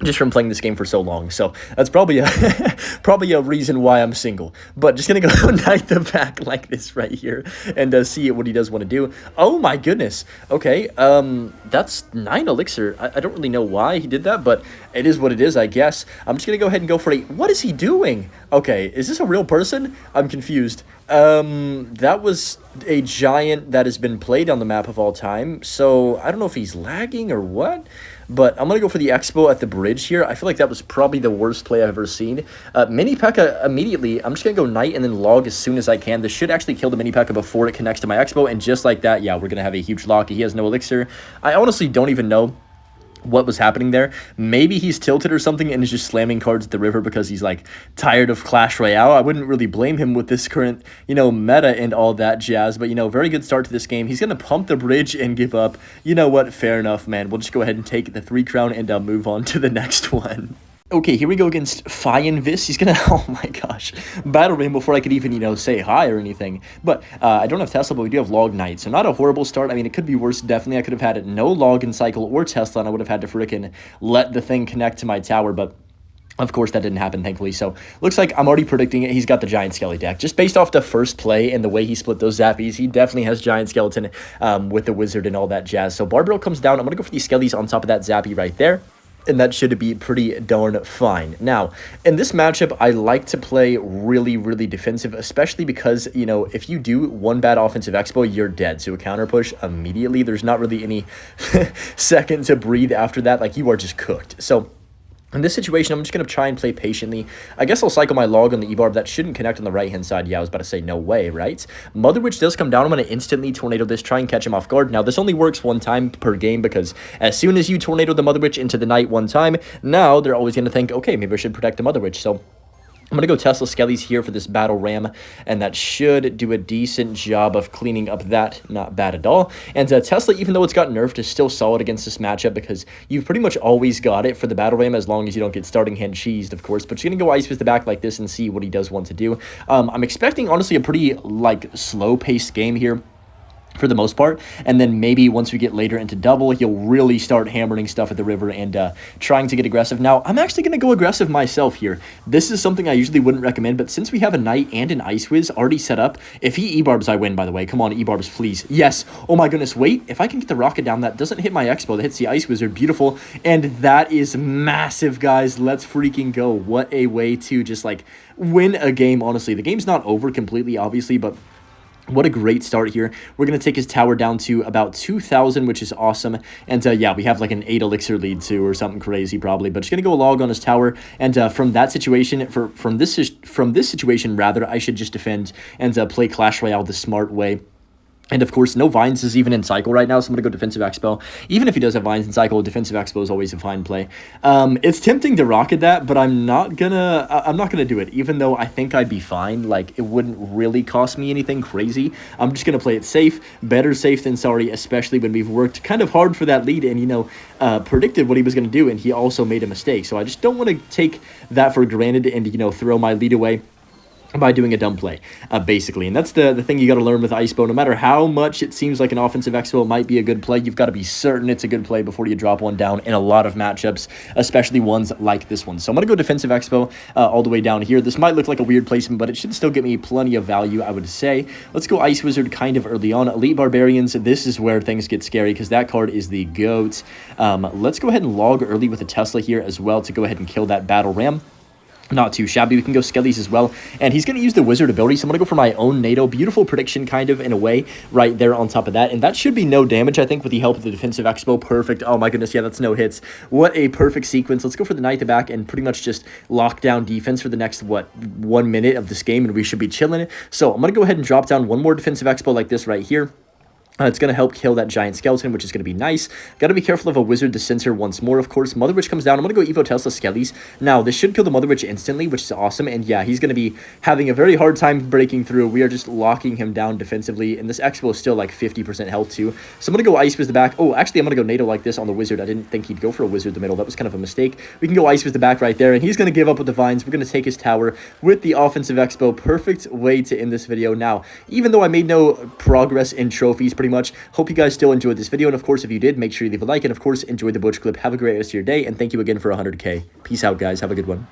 Just from playing this game for so long. So that's probably a reason why I'm single. But just gonna go Knight the back like this right here and see what he does want to do. Oh my goodness. Okay, that's 9 elixir. I don't really know why he did that, but it is what it is, I guess. I'm just gonna go ahead and go for a... What is he doing? Okay, is this a real person? I'm confused. That was a giant that has been played on the map of all time. So I don't know if he's lagging or what. But I'm going to go for the Expo at the bridge here. I feel like that was probably the worst play I've ever seen. Mini P.E.K.K.A. immediately. I'm just going to go Knight and then Log as soon as I can. This should actually kill the Mini P.E.K.K.A. before it connects to my Expo. And just like that, yeah, we're going to have a huge lock. He has no elixir. I honestly don't even know what was happening there. Maybe he's tilted or something and is just slamming cards at the river because he's like tired of Clash Royale. I wouldn't really blame him with this current, meta and all that jazz. But, very good start to this game. He's going to pump the bridge and give up. You know what? Fair enough, man. We'll just go ahead and take the 3 crown and move on to the next one. Okay, here we go against Fianvis. He's gonna, oh my gosh, battle him before I could even, say hi or anything. But I don't have Tesla, but we do have Log Knight, so not a horrible start. I mean, it could be worse, definitely. I could have had no Log in Cycle or Tesla, and I would have had to frickin' let the thing connect to my tower, but Of course, that didn't happen, thankfully. So, looks like I'm already predicting it. He's got the Giant Skelly deck. Just based off the first play and the way he split those Zappies, he definitely has Giant Skeleton with the Wizard and all that jazz. So, Barbell comes down. I'm going to go for these Skellies on top of that Zappy right there. And that should be pretty darn fine. Now, in this matchup, I like to play really, really defensive, especially because, you know, if you do one bad offensive expo, you're dead. So a counter push immediately. There's not really any second to breathe after that. Like, you are just cooked. So in this situation, I'm just going to try and play patiently. I guess I'll cycle my log on the E-Barb. That shouldn't connect on the right-hand side. Yeah, I was about to say no way, right? Mother Witch does come down. I'm going to instantly Tornado this, try and catch him off guard. Now, this only works one time per game because as soon as you Tornado the Mother Witch into the night one time, now they're always going to think, okay, maybe I should protect the Mother Witch. So I'm going to go Tesla Skellies here for this Battle Ram, and that should do a decent job of cleaning up that. Not bad at all. And Tesla, even though it's got nerfed, is still solid against this matchup because you've pretty much always got it for the Battle Ram as long as you don't get starting hand cheesed, of course. But you're going to go Ice Fist the back like this and see what he does want to do. I'm expecting, honestly, a pretty, like, slow-paced game here for the most part, and then maybe once we get later into double, he'll really start hammering stuff at the river and trying to get aggressive. Now, I'm actually going to go aggressive myself here. This is something I usually wouldn't recommend, but since we have a Knight and an Ice Wiz already set up, if he E-Barbs, I win, by the way. Come on, E-Barbs, please. Yes. Oh my goodness, wait. If I can get the rocket down, that doesn't hit my Expo. That hits the Ice Wizard. Beautiful. And that is massive, guys. Let's freaking go. What a way to just, like, win a game, honestly. The game's not over completely, obviously, but what a great start here. We're going to take his tower down to about 2,000, which is awesome. And yeah, we have like an 8 elixir lead too, or something crazy probably. But just going to go log on his tower. And from that situation, from this situation, rather, I should just defend and play Clash Royale the smart way. And, of course, no Vines is even in Cycle right now, so I'm going to go Defensive Expo. Even if he does have Vines in Cycle, Defensive Expo is always a fine play. It's tempting to rocket that, but I'm not gonna do it, even though I think I'd be fine. Like, it wouldn't really cost me anything crazy. I'm just going to play it safe. Better safe than sorry, especially when we've worked kind of hard for that lead and, you know, predicted what he was going to do, and he also made a mistake. So I just don't want to take that for granted and, you know, throw my lead away by doing a dumb play, basically. And that's the thing you got to learn with Icebow. No matter how much it seems like an offensive Expo might be a good play, you've got to be certain it's a good play before you drop one down in a lot of matchups, especially ones like this one. So I'm going to go Defensive Expo all the way down here. This might look like a weird placement, but it should still get me plenty of value, I would say. Let's go Ice Wizard kind of early on. Elite Barbarians, this is where things get scary because that card is the GOAT. Let's go ahead and log early with a Tesla here as well to go ahead and kill that Battle Ram. Not too shabby. We can go Skellies as well. And he's going to use the Wizard ability, so I'm going to go for my own NATO. Beautiful prediction, kind of, in a way, right there on top of that. And that should be no damage, I think, with the help of the Defensive Expo. Perfect. Oh, my goodness. Yeah, that's no hits. What a perfect sequence. Let's go for the Knight to back and pretty much just lock down defense for the next, 1 minute of this game, and we should be chilling. So I'm going to go ahead and drop down one more Defensive Expo like this right here. It's going to help kill that giant skeleton, which is going to be nice. Got to be careful of a wizard to censor once more, of course. Mother Witch comes down. I'm going to go Evo Tesla Skellies. Now, this should kill the Mother Witch instantly, which is awesome. And yeah, he's going to be having a very hard time breaking through. We are just locking him down defensively. And this Expo is still like 50% health too. So I'm going to go Ice with the back. Oh, actually, I'm going to go NATO like this on the wizard. I didn't think he'd go for a wizard in the middle. That was kind of a mistake. We can go Ice with the back right there. And he's going to give up with the vines. We're going to take his tower with the offensive Expo. Perfect way to end this video. Now, even though I made no progress in trophies pretty much, hope you guys still enjoyed this video, and of course, if you did, make sure you leave a like, and of course, enjoy the Butch clip. Have a great rest of your day, and thank you again for 100K. Peace out, guys. Have a good one.